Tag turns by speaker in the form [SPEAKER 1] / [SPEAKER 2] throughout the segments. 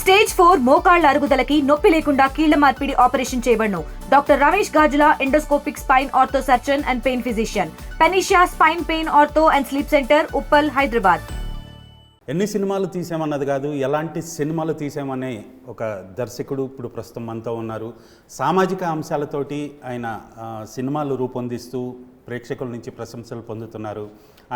[SPEAKER 1] Stage 4 మోకాళ్ల అరుగుదలకి నొప్పి లేకుండా కీళ్ల మార్పిడి ఆపరేషన్ చేయబడును. Doctor Ramesh Gajula, endoscopic spine ortho surgeon and pain physician, Panacea spine pain ortho and sleep centre, Uppal, Hyderabad.
[SPEAKER 2] ఎన్ని సినిమాలు తీసామన్నది కాదు, ఎలాంటి సినిమాలు తీసామనే ఒక దర్శకుడు ఇప్పుడు ప్రస్తుతం మనతో ఉన్నారు. సామాజిక అంశాలతోటి ఆయన సినిమాలు రూపొందిస్తూ ప్రేక్షకుల నుంచి ప్రశంసలు పొందుతున్నారు.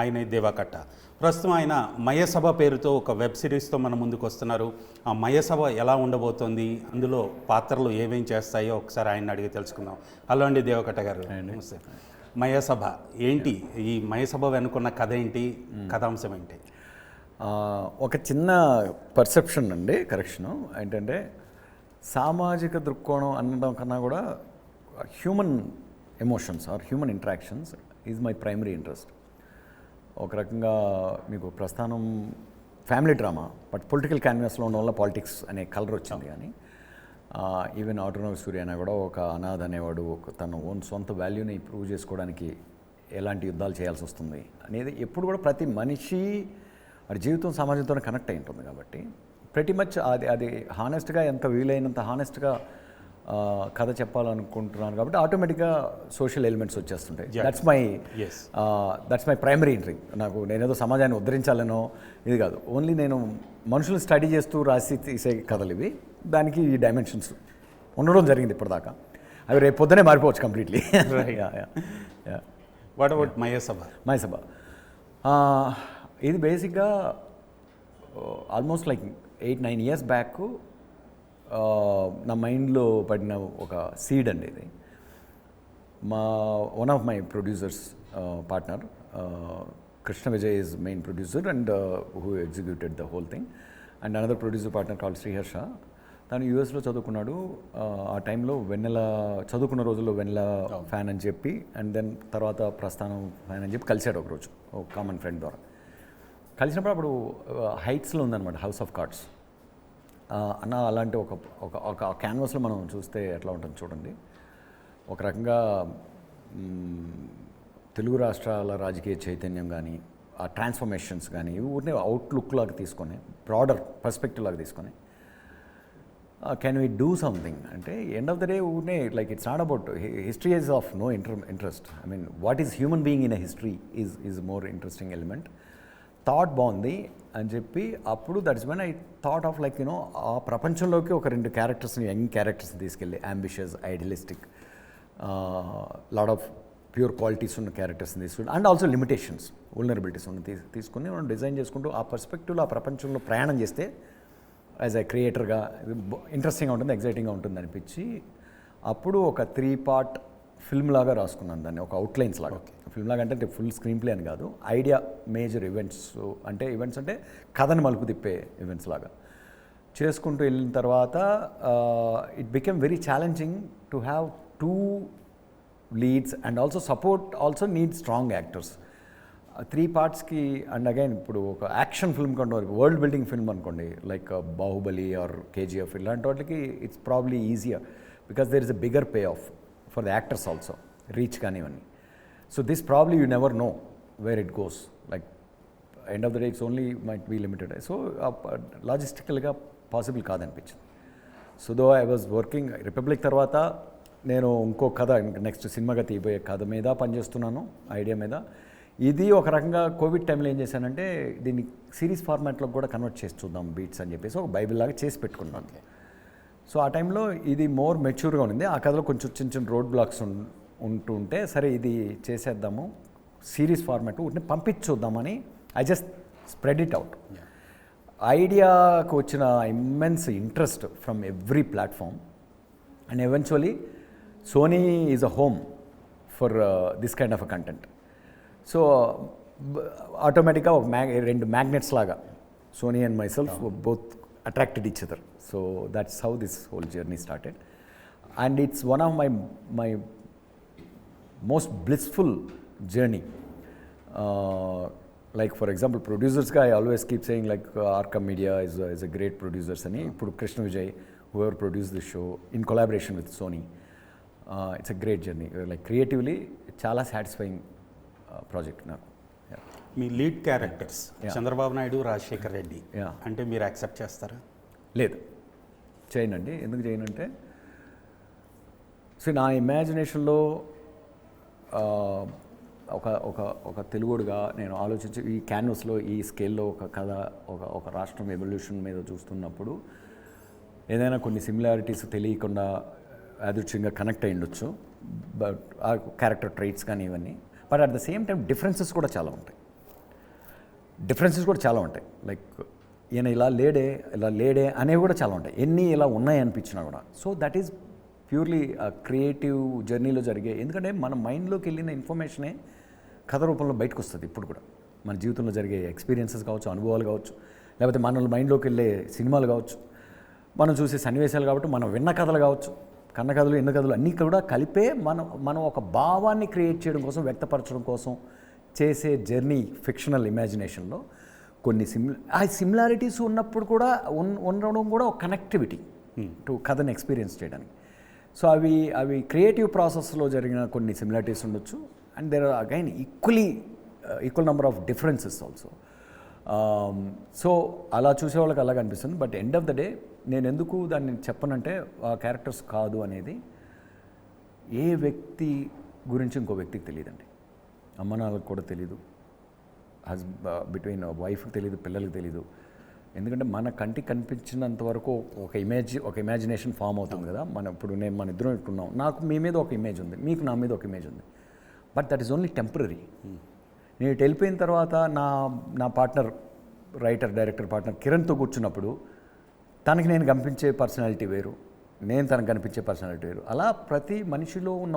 [SPEAKER 2] ఆయనే దేవకట్ట. ప్రస్తుతం ఆయన మయసభ పేరుతో ఒక వెబ్ సిరీస్తో మన ముందుకు వస్తున్నారు. ఆ మయసభ ఎలా ఉండబోతోంది, అందులో పాత్రలు ఏమేం చేస్తాయో ఒకసారి ఆయన అడిగి తెలుసుకుందాం. హలో అండి దేవకట్ట గారు. నమస్తే. మయసభ ఏంటి, ఈ మయసభ వెనుకున్న కథ ఏంటి, కథాంశం ఏంటి?
[SPEAKER 3] ఒక చిన్న పర్సెప్షన్ అండి, కరెక్షను ఏంటంటే సామాజిక దృక్కోణం అనడం కన్నా కూడా human emotions or human interactions is my primary interest. ఒక రకంగా మీకు Prasthanam family drama, but political క్యాన్వాస్లో ఉండడం వల్ల పాలిటిక్స్ అనే కలర్ వచ్చింది. కానీ ఈవెన్ ఆటోనోమస్ సూర్య అయినా కూడా ఒక అనాథ అనేవాడు తన ఓన్ సొంత వాల్యూని ప్రూవ్ చేసుకోవడానికి ఎలాంటి యుద్ధాలు చేయాల్సి వస్తుంది అనేది ఎప్పుడు కూడా ప్రతి మనిషి వాడి జీవితం సమాజంతో కనెక్ట్ అయి ఉంటుంది. కాబట్టి ప్రతి మచ్ అది హానెస్ట్గా, ఎంత వీలైనంత హానెస్ట్గా కథ చెప్పాలనుకుంటున్నాను. కాబట్టి ఆటోమేటిక్గా సోషల్ ఎలిమెంట్స్ వచ్చేస్తుంటాయి. That's my primary interest. నేనేదో సమాజాన్ని ఉద్ధరించాలనో ఇది కాదు, ఓన్లీ నేను మనుషులు స్టడీ చేస్తూ రాసి తీసే కథలు ఇవి. దానికి ఈ డైమెన్షన్స్ ఉండడం జరిగింది ఇప్పటిదాకా. అవి రేపు పొద్దునే మారిపోవచ్చు కంప్లీట్లీ.
[SPEAKER 2] What about Mayasabha?
[SPEAKER 3] ఇది బేసిక్గా ఆల్మోస్ట్ లైక్ 8-9 years బ్యాక్ నా మైండ్లో పడిన ఒక సీడ్ అండి ఇది. One of my producers partner Krishna Vijay is main producer and who executed the whole thing, and another producer partner called Sriharsha. తను యూఎస్లో చదువుకున్నాడు. ఆ టైంలో వెన్నెల చదువుకున్న రోజుల్లో వెన్నెల ఫ్యాన్ అని చెప్పి, అండ్ దెన్ తర్వాత ప్రస్థానం ఫ్యాన్ అని చెప్పి కలిశాడు ఒకరోజు ఒక కామన్ ఫ్రెండ్ ద్వారా. కలిసినప్పుడు అప్పుడు హైట్స్లో ఉందన్నమాట హౌస్ ఆఫ్ కార్డ్స్ అన్న. అలాంటి ఒక క్యాన్వాస్లో మనం చూస్తే ఎట్లా ఉంటుంది చూడండి. ఒక రకంగా తెలుగు రాష్ట్రాల రాజకీయ చైతన్యం కానీ, ఆ ట్రాన్స్ఫర్మేషన్స్ కానీ ఇవి ఊరినే అవుట్లుక్ లాగా తీసుకొని, బ్రాడర్ పర్స్పెక్టివ్ లాగా తీసుకొని కెన్ వీ డూ సంథింగ్ అంటే ఎండ్ ఆఫ్ ద డే ఊరినే like it's not about history is of no interest. I mean what is human being in a history is more interesting element. Thought బాగుంది అని చెప్పి అప్పుడు that's when I thought of like you know ఆ ప్రపంచంలోకి ఒక 2 క్యారెక్టర్స్ని, young క్యారెక్టర్స్ని తీసుకెళ్ళి, ambitious, idealistic, lot of pure qualities ఉన్న క్యారెక్టర్స్ని తీసుకుని, అండ్ ఆల్సో లిమిటేషన్స్, వల్నరబిలిటీస్ ఉన్న తీసుకుని మనం డిజైన్ చేసుకుంటూ ఆ పర్స్పెక్టివ్లో ఆ ప్రపంచంలో ప్రయాణం చేస్తే యాజ్ ఎ క్రియేటర్గా ఇంట్రెస్టింగ్గా ఉంటుంది, ఎగ్జైటింగ్గా ఉంటుంది అనిపించి అప్పుడు ఒక 3-part ఫిల్మ్ లాగా రాసుకున్నాను దాన్ని, ఒక అవుట్లైన్స్ లాగా. ఫిల్మ్ లాగా అంటే ఫుల్ స్క్రీన్ ప్లే అని కాదు, ఐడియా మేజర్ ఈవెంట్స్ అంటే కథను మలుపు తిప్పే ఈవెంట్స్ లాగా చేసుకుంటూ వెళ్ళిన తర్వాత it became very challenging to have 2 leads and also support also need strong actors. 3 partsకి. అండ్ అగైన్ ఇప్పుడు ఒక యాక్షన్ ఫిల్మ్ కంటే వరల్డ్ బిల్డింగ్ ఫిల్మ్ అనుకోండి, లైక్ బాహుబలి ఆర్ కేజీఎఫ్, ఇలాంటి వాటికి it's probably easier because there is a bigger pay off for the actors also, reach కానివ్వండి. So this probably you never know where it goes, like end of the day it's only might be limited. So లాజిస్టికల్గా possible కాదనిపించింది. So though I was working Republic తర్వాత నేను ఇంకో కథ, next సినిమాగా తీయబోయే కథ మీద పనిచేస్తున్నాను, ఐడియా మీద. ఇది ఒక రకంగా కోవిడ్ టైంలో ఏం చేశానంటే దీన్ని సిరీస్ ఫార్మాట్లో కూడా కన్వర్ట్ చేసి చూద్దాం బీట్స్ అని చెప్పేసి ఒక బైబిల్ లాగా చేసి పెట్టుకున్నాను. సో ఆ టైంలో ఇది మోర్ మెచ్యూర్గా ఉంది. ఆ కథలో కొంచెం చిన్న రోడ్ బ్లాక్స్ ఉంటుంటే సరే ఇది చేసేద్దాము సిరీస్ ఫార్మాట్ ఉంటే పంపించుద్దామని I just spread it out. ఐడియాకు వచ్చిన immense interest from every platform, and eventually Sony is a home for this kind of a content. So ఆటోమేటిక్గా ఒక 2 magnets లాగా Sony and myself both attracted each other. So that's how this whole journey started, and it's one of my most blissful journey. Like for example, producers guy I always keep saying like Arkham Media is a great producers ani. Ippudu Krishna Vijay, whoever produced this show in collaboration with Sony, it's a great journey. Like creatively చాలా satisfying project నాకు.
[SPEAKER 2] మీ lead characters Chandrababu Naidu, Rajasekhar Reddy అంటే మీరు accept చేస్తారా?
[SPEAKER 3] లేదు, చేయనండి. ఎందుకు చేయనంటే so నా ఇమాజినేషన్లో ఒక తెలుగుడుగా నేను ఆలోచించి ఈ క్యాన్వస్లో ఈ స్కేల్లో ఒక కథ ఒక రాష్ట్రం ఎవల్యూషన్ మీద చూస్తున్నప్పుడు ఏదైనా కొన్ని సిమిలారిటీస్ తెలియకుండా యాదృచ్ఛికంగా కనెక్ట్ అయ్యి ఉండొచ్చు, బట్ ఆ క్యారెక్టర్ ట్రైట్స్ కానీ ఇవన్నీ. But at the same time differences కూడా చాలా ఉంటాయి. లైక్ ఈయన ఇలా లేడే అనేవి కూడా చాలా ఉంటాయి, ఎన్ని ఇలా ఉన్నాయి అనిపించినా కూడా. So that is purely creative జర్నీలో జరిగే, ఎందుకంటే మన మైండ్లోకి వెళ్ళిన ఇన్ఫర్మేషనే కథ రూపంలో బయటకు వస్తుంది. ఇప్పుడు కూడా మన జీవితంలో జరిగే ఎక్స్పీరియన్సెస్ కావచ్చు, అనుభవాలు కావచ్చు, లేకపోతే మన మైండ్లోకి వెళ్ళే సినిమాలు కావచ్చు, మనం చూసే సన్నివేశాలు కాబట్టి మనం విన్న కథలు కావచ్చు, కన్న కథలు ఎన్న కథలు అన్నీ కూడా కలిపే మనం ఒక భావాన్ని క్రియేట్ చేయడం కోసం, వ్యక్తపరచడం కోసం చేసే జర్నీ ఫిక్షనల్ ఇమాజినేషన్లో కొన్ని సిమిలారిటీస్ ఉన్నప్పుడు కూడా ఉండడం కూడా ఒక కనెక్టివిటీ టు కథని ఎక్స్పీరియన్స్ చేయడానికి. సో అవి క్రియేటివ్ ప్రాసెస్లో జరిగిన కొన్ని సిమిలారిటీస్ ఉండొచ్చు, and there are again equal number of differences also. So అలా చూసే వాళ్ళకి అలాగ అనిపిస్తుంది. But end of the day నేను ఎందుకు దాన్ని చెప్పనంటే ఆ క్యారెక్టర్స్ కాదు అనేది ఏ వ్యక్తి గురించి ఇంకో వ్యక్తికి తెలియదండి. అమ్మ నాన్నలకు కూడా తెలీదు, బిట్వీన్ వైఫ్కి తెలీదు, పిల్లలకి తెలీదు. ఎందుకంటే మన కంటికి కనిపించినంత వరకు ఒక ఇమాజినేషన్ ఫామ్ అవుతుంది కదా. మన ఇద్దరం ఇట్టున్నాం, నాకు మీ మీద ఒక ఇమేజ్ ఉంది, మీకు నా మీద ఒక ఇమేజ్ ఉంది. But that is only temporary. నేను ఇటు వెళ్ళిపోయిన తర్వాత నా పార్ట్నర్, డైరెక్టర్ పార్ట్నర్ కిరణ్తో కూర్చున్నప్పుడు తనకి నేను కనిపించే పర్సనాలిటీ వేరు, నేను తనకు కనిపించే పర్సనాలిటీ వేరు. అలా ప్రతి మనిషిలో ఉన్న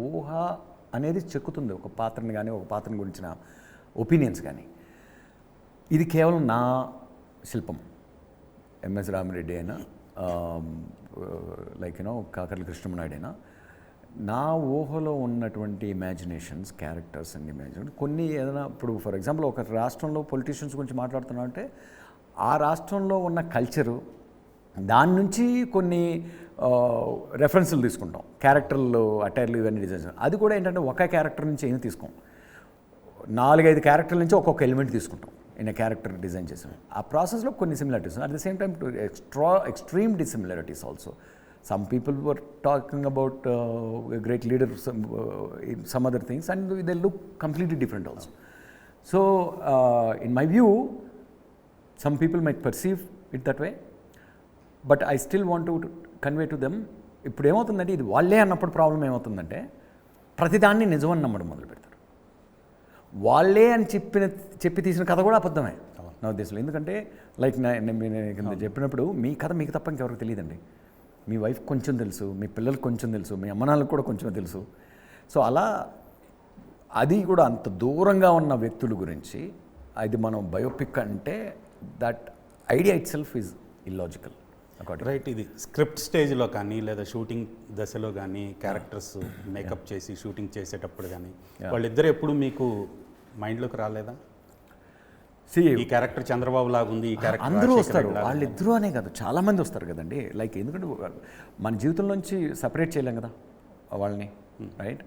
[SPEAKER 3] ఊహ అనేది చెక్కుతుంది, ఒక పాత్రని కానీ ఒక పాత్రని గురించిన ఒపీనియన్స్ కానీ. ఇది కేవలం నా శిల్పం. ఎంఎస్ రామిరెడ్డి అయినా, లైక్ కాకర్ల కృష్ణమనాయుడు అయినా, నా ఊహలో ఉన్నటువంటి ఇమాజినేషన్స్, క్యారెక్టర్స్ అండ్ ఇమాజినేషన్ కొన్ని ఏదైనా ఇప్పుడు ఫర్ ఎగ్జాంపుల్ ఒక రాష్ట్రంలో పొలిటీషియన్స్ గురించి మాట్లాడుతున్నా అంటే ఆ రాష్ట్రంలో ఉన్న కల్చరు, దాని నుంచి కొన్ని రెఫరెన్స్లు తీసుకుంటాం, క్యారెక్టర్లు, అటైర్లు, ఇవన్నీ డిజైన్స్. అది కూడా ఏంటంటే ఒక క్యారెక్టర్ నుంచి ఏమి తీసుకోం, 4-5 క్యారెక్టర్ల నుంచి ఒక్కొక్క ఎలిమెంట్ తీసుకుంటాం ఇన్ క్యారెక్టర్ డిజైన్ చేసాం. ఆ ప్రాసెస్లో కొన్ని similarities, at the same time extreme dissimilarities also. Some people were talking about a great leader, some other things, and they look completely different also. So, in my view, some people might perceive it that way, but I still want to convey to them, ఇప్పుడు ఏమవుతుందంటే ఇది వాళ్ళే అన్నప్పుడు problem ఏమవుతుందంటే ప్రతిదాన్ని నిజమని నమ్మడం మొదలు పెడతారు. వాళ్ళే అని చెప్పి తీసిన కథ కూడా అబద్ధమే నా ఉద్దేశంలో. ఎందుకంటే లైక్ నేను చెప్పినప్పుడు మీ కథ మీకు తప్ప ఇంకెవరికి తెలియదండి. మీ వైఫ్ కొంచెం తెలుసు, మీ పిల్లలకు కొంచెం తెలుసు, మీ అమ్మనాన్నలకు కూడా కొంచెం తెలుసు. సో అలా అది కూడా అంత దూరంగా ఉన్న వ్యక్తుల గురించి అది మనం బయోపిక్ అంటే that idea it self is illogical.
[SPEAKER 2] Right. ఇది స్క్రిప్ట్ స్టేజ్లో కానీ లేదా షూటింగ్ దశలో కానీ క్యారెక్టర్స్ మేకప్ చేసి షూటింగ్ చేసేటప్పుడు కానీ వాళ్ళిద్దరు ఎప్పుడు మీకు మైండ్లోకి రాలేదా? ఈ క్యారెక్టర్ చంద్రబాబు లాగా ఉంది, ఈ క్యారెక్టర్
[SPEAKER 3] అందరూ వస్తారు, వాళ్ళిద్దరూ అనే కాదు చాలామంది వస్తారు కదండి. లైక్ ఎందుకంటే మన జీవితంలోంచి సపరేట్ చేయలేం కదా వాళ్ళని, రైట్?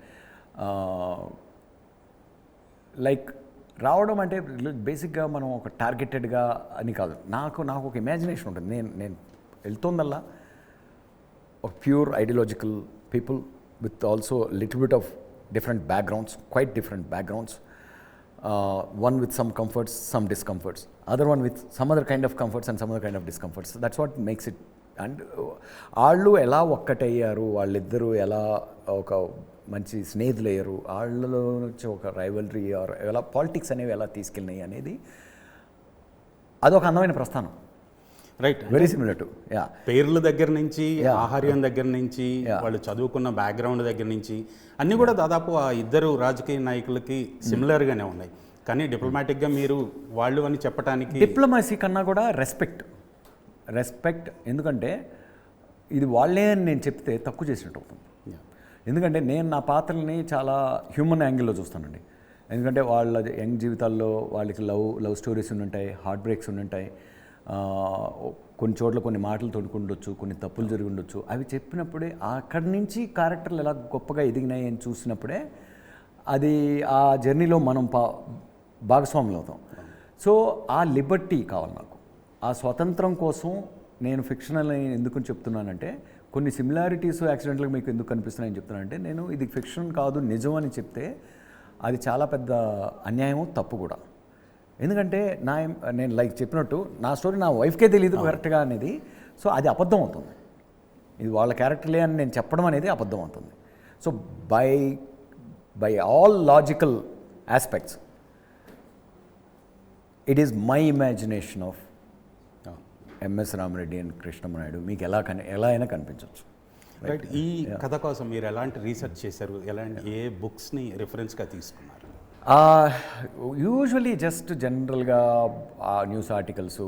[SPEAKER 3] లైక్ రావడం అంటే బేసిక్గా మనం ఒక టార్గెటెడ్గా అని కాదు. నాకు ఒక ఇమాజినేషన్ ఉంటుంది. నేను వెళ్తుందల్లా ఒక pure ideological people with also little bit of different backgrounds, quite different backgrounds. One with some comforts, some discomforts. Other one with some other kind of comforts and some other kind of discomforts. That's what makes it. And వాళ్ళు ఎలా ఒక్కటయ్యారు, వాళ్ళిద్దరూ ఎలా ఒక మంచి స్నేహితులు అయ్యారు, వాళ్ళలో నుంచి ఒక రైవల్రీ ఆర్ ఎలా పాలిటిక్స్ అనేవి ఎలా తీసుకెళ్ళినాయి అనేది అదొక అందమైన ప్రస్థానం.
[SPEAKER 2] రైట్.
[SPEAKER 3] వెరీ సిమిలర్ టు
[SPEAKER 2] పేర్ల దగ్గర నుంచి, ఆహార్యం దగ్గర నుంచి, వాళ్ళు చదువుకున్న బ్యాక్గ్రౌండ్ దగ్గర నుంచి అన్నీ కూడా దాదాపు ఆ ఇద్దరు రాజకీయ నాయకులకి సిమిలర్గానే ఉన్నాయి. కానీ డిప్లొమాటిక్గా మీరు వాళ్ళు అని చెప్పడానికి,
[SPEAKER 3] డిప్లొమసీ కన్నా కూడా రెస్పెక్ట్. ఎందుకంటే ఇది వాళ్ళే అని నేను చెప్తే తక్కువ చేసినట్టు అవుతుంది. ఎందుకంటే నేను నా పాత్రల్ని చాలా హ్యూమన్ యాంగిల్లో చూస్తానండి. ఎందుకంటే వాళ్ళ యంగ్ జీవితాల్లో వాళ్ళకి లవ్ స్టోరీస్ ఉండుంటాయి, హార్ట్ బ్రేక్స్ ఉండుంటాయి, కొన్ని చోట్ల కొన్ని మాటలు తొడుకుండొచ్చు, కొన్ని తప్పులు జరిగి ఉండొచ్చు. అవి చెప్పినప్పుడే అక్కడి నుంచి క్యారెక్టర్లు ఎలా గొప్పగా ఎదిగినాయి అని చూసినప్పుడే అది ఆ జర్నీలో మనం భాగస్వాములు అవుతాం. సో ఆ లిబర్టీ కావాలి నాకు. ఆ స్వతంత్రం కోసం నేను ఫిక్షనల్ అని ఎందుకు చెప్తున్నానంటే కొన్ని సిమిలారిటీస్ యాక్సిడెంట్గా మీకు ఎందుకు కనిపిస్తున్నాయని చెప్తున్నానంటే నేను ఇది ఫిక్షన్ కాదు నిజం అని చెప్తే అది చాలా పెద్ద అన్యాయము తప్పు కూడా. ఎందుకంటే నేను లైక్ చెప్పినట్టు నా స్టోరీ నా వైఫ్కే తెలియదు కరెక్ట్గా అనేది. సో అది అబద్ధం అవుతుంది. ఇది వాళ్ళ క్యారెక్టర్లే అని నేను చెప్పడం అనేది అబద్ధం అవుతుంది. So by all logical aspects it is my imagination of MS Rama Reddy and Krishnama Naidu. మీకు ఎలా అయినా కనిపించవచ్చు.
[SPEAKER 2] రైట్. ఈ కథ కోసం మీరు ఎలాంటి రీసెర్చ్ చేశారు? ఏ బుక్స్ని రిఫరెన్స్గా తీసుకున్నారు?
[SPEAKER 3] యూజువలీ జస్ట్ జనరల్గా న్యూస్ ఆర్టికల్స్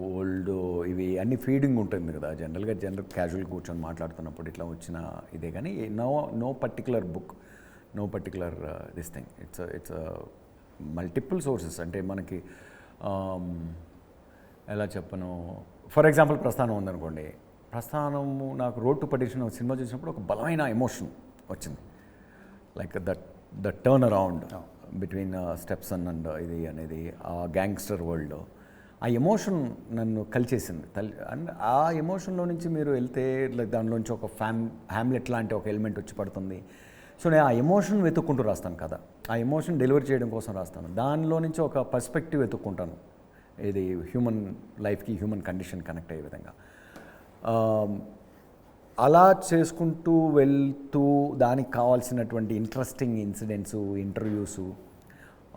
[SPEAKER 3] ఓల్డ్ ఇవి అన్ని ఫీడింగ్ ఉంటుంది కదా, జనరల్ క్యాజువల్ కూర్చొని మాట్లాడుతున్నప్పుడు ఇట్లా వచ్చిన ఇదే. కానీ no particular book, no particular this thing. It's multiple sources. అంటే మనకి ఎలా చెప్పను, ఫర్ ఎగ్జాంపుల్ ప్రస్థానం ఉందనుకోండి. ప్రస్థానము నాకు రోడ్ టు పర్డిషన్ సినిమా చూసినప్పుడు ఒక బలమైన ఎమోషన్ వచ్చింది. Like the turn around between stepson and ఇది అనేది ఆ గ్యాంగ్స్టర్ వరల్డ్. ఆ ఎమోషన్ నన్ను కలిచేసింది. అండ్ ఆ ఎమోషన్లో నుంచి మీరు వెళ్తే దానిలోంచి ఒక హ్యామ్లెట్ లాంటి ఒక ఎలిమెంట్ వచ్చి పడుతుంది. సో నేను ఆ ఎమోషన్ వెతుక్కుంటూ రాస్తాను కదా, ఆ ఎమోషన్ డెలివరీ చేయడం కోసం రాస్తాను. దానిలో నుంచి ఒక పర్స్పెక్టివ్ వెతుక్కుంటాను, ఇది హ్యూమన్ లైఫ్కి హ్యూమన్ కండిషన్ కనెక్ట్ అయ్యే విధంగా. అలా చేసుకుంటూ వెళ్తూ దానికి కావాల్సినటువంటి interesting incidents, interviews,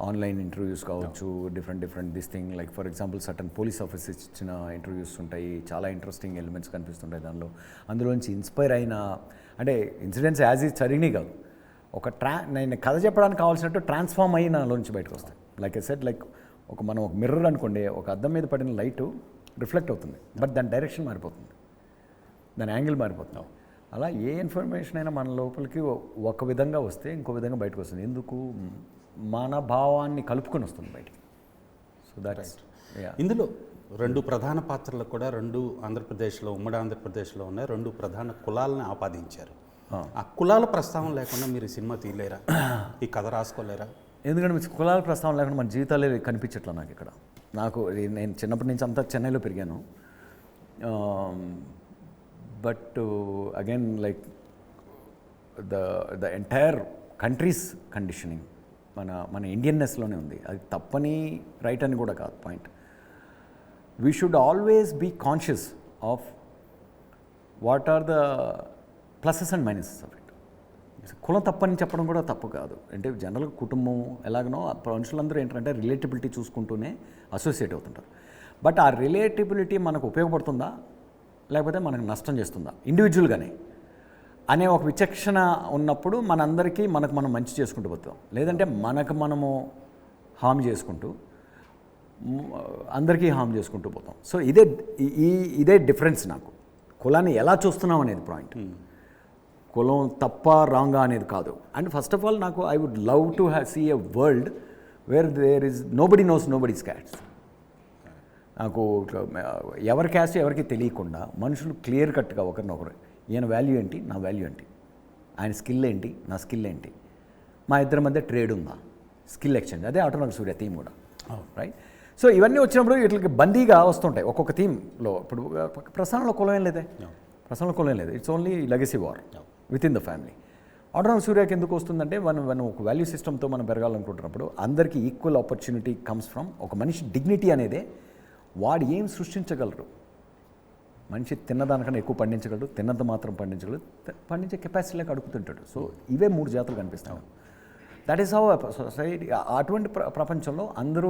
[SPEAKER 3] online interviews కావచ్చు, different this thing. Like for example certain police officers ఇచ్చిన ఇంటర్వ్యూస్ ఉంటాయి, చాలా ఇంట్రెస్టింగ్ ఎలిమెంట్స్ కనిపిస్తుంటాయి దానిలో. అందులోంచి ఇన్స్పైర్ అయిన అంటే ఇన్సిడెంట్స్ యాజ్ ఈజ్ జరిగినాయి కాదు, నేను కథ చెప్పడానికి కావాల్సినట్టు ట్రాన్స్ఫార్మ్ అయ్యి నాలోంచి బయటకు వస్తాయి. లైక్ ఐ సెడ్, లైక్ మనం ఒక మిర్రర్ అనుకోండి, ఒక అద్దం మీద పడిన లైటు రిఫ్లెక్ట్ అవుతుంది, బట్ దాని డైరెక్షన్ మారిపోతుంది, దాని యాంగిల్ మారిపోతుంది. అలా ఏ ఇన్ఫర్మేషన్ అయినా మన లోపలికి ఒక విధంగా వస్తే ఇంకో విధంగా బయటకు వస్తుంది. ఎందుకు? మన భావాన్ని కలుపుకొని వస్తుంది బయటికి. సో దట్స్
[SPEAKER 2] ఇందులో 2 ప్రధాన పాత్రలకు కూడా ఆంధ్రప్రదేశ్లో, ఉమ్మడి ఆంధ్రప్రదేశ్లో ఉన్న 2 ప్రధాన కులాలను ఆపాదించారు. ఆ కులాల ప్రస్తావన లేకుండా మీరు సినిమా తీయలేరా? ఈ కథ రాసుకోలేరా?
[SPEAKER 3] ఎందుకంటే కులాల ప్రస్తావన లేకుండా మన జీవితాలే కనిపించట్లా నాకు ఇక్కడ. నేను చిన్నప్పటి నుంచి అంతా చెన్నైలో పెరిగాను. But again like the entire country's conditioning మన ఇండియన్నెస్లోనే ఉంది. అది తప్పని రైట్ అని కూడా కాదు point. We should always be conscious of what are the pluses and minuses of it. కులం తప్పని చెప్పడం కూడా తప్పు కాదు. అంటే జనరల్గా కుటుంబం ఎలాగనో మనుషులందరూ ఏంటంటే రిలేటబిలిటీ చూసుకుంటూనే అసోసియేట్ అవుతుంటారు. బట్ ఆ రిలేటబిలిటీ మనకు ఉపయోగపడుతుందా లేకపోతే మనకు నష్టం చేస్తుందా ఇండివిజువల్గానే అనే ఒక విచక్షణ ఉన్నప్పుడు మనందరికీ మనం మంచి చేసుకుంటూ పోతాం. లేదంటే మనము హామ్ చేసుకుంటూ అందరికీ హామ్ చేసుకుంటూ పోతాం. సో ఇదే డిఫరెన్స్ నాకు. కులాన్ని ఎలా చూస్తున్నాం అనేది పాయింట్. కులం తప్ప రాంగా అనేది కాదు. అండ్ ఫస్ట్ ఆఫ్ ఆల్ నాకు I would love to see a world where there is nobody knows nobody's caste. నాకు ఎవరి క్యాస్ట్ ఎవరికి తెలియకుండా మనుషులు క్లియర్ కట్గా ఒకరినొకరు, ఈయన వాల్యూ ఏంటి, నా వాల్యూ ఏంటి, ఆయన స్కిల్ ఏంటి, నా స్కిల్ ఏంటి, మా ఇద్దరి మధ్య ట్రేడ్ ఉందా, స్కిల్ ఎక్స్చేంజ్. అదే ఆటోనమస్ సూర్య థీమ్ కూడా, రైట్? సో ఇవన్నీ వచ్చినప్పుడు వీటికి బందీగా వస్తుంటాయి ఒక్కొక్క థీమ్లో. ఇప్పుడు ప్రస్థానంలో కులం ఏం లేదే, ప్రస్థానంలో కులం ఏం లేదు. It's only legacy war within the family. Autonomous సూర్యకి ఎందుకు వస్తుందంటే మనం ఒక వాల్యూ సిస్టమ్తో మనం పెరగాలనుకుంటున్నప్పుడు అందరికీ ఈక్వల్ ఆపర్చునిటీ కమ్స్ ఫ్రమ్ ఒక మనిషి డిగ్నిటీ అనేదే. వాడు ఏం సృష్టించగలరు, మనిషి తిన్నదానికన్నా ఎక్కువ పండించగలడు, తిన్నంత మాత్రం పండించగలడు, పండించే కెపాసిటీలోకి అడుగుతుంటాడు. సో ఇవే 3 జాతులు కనిపిస్తాయి. That is how society. అటువంటి ప్రపంచంలో అందరూ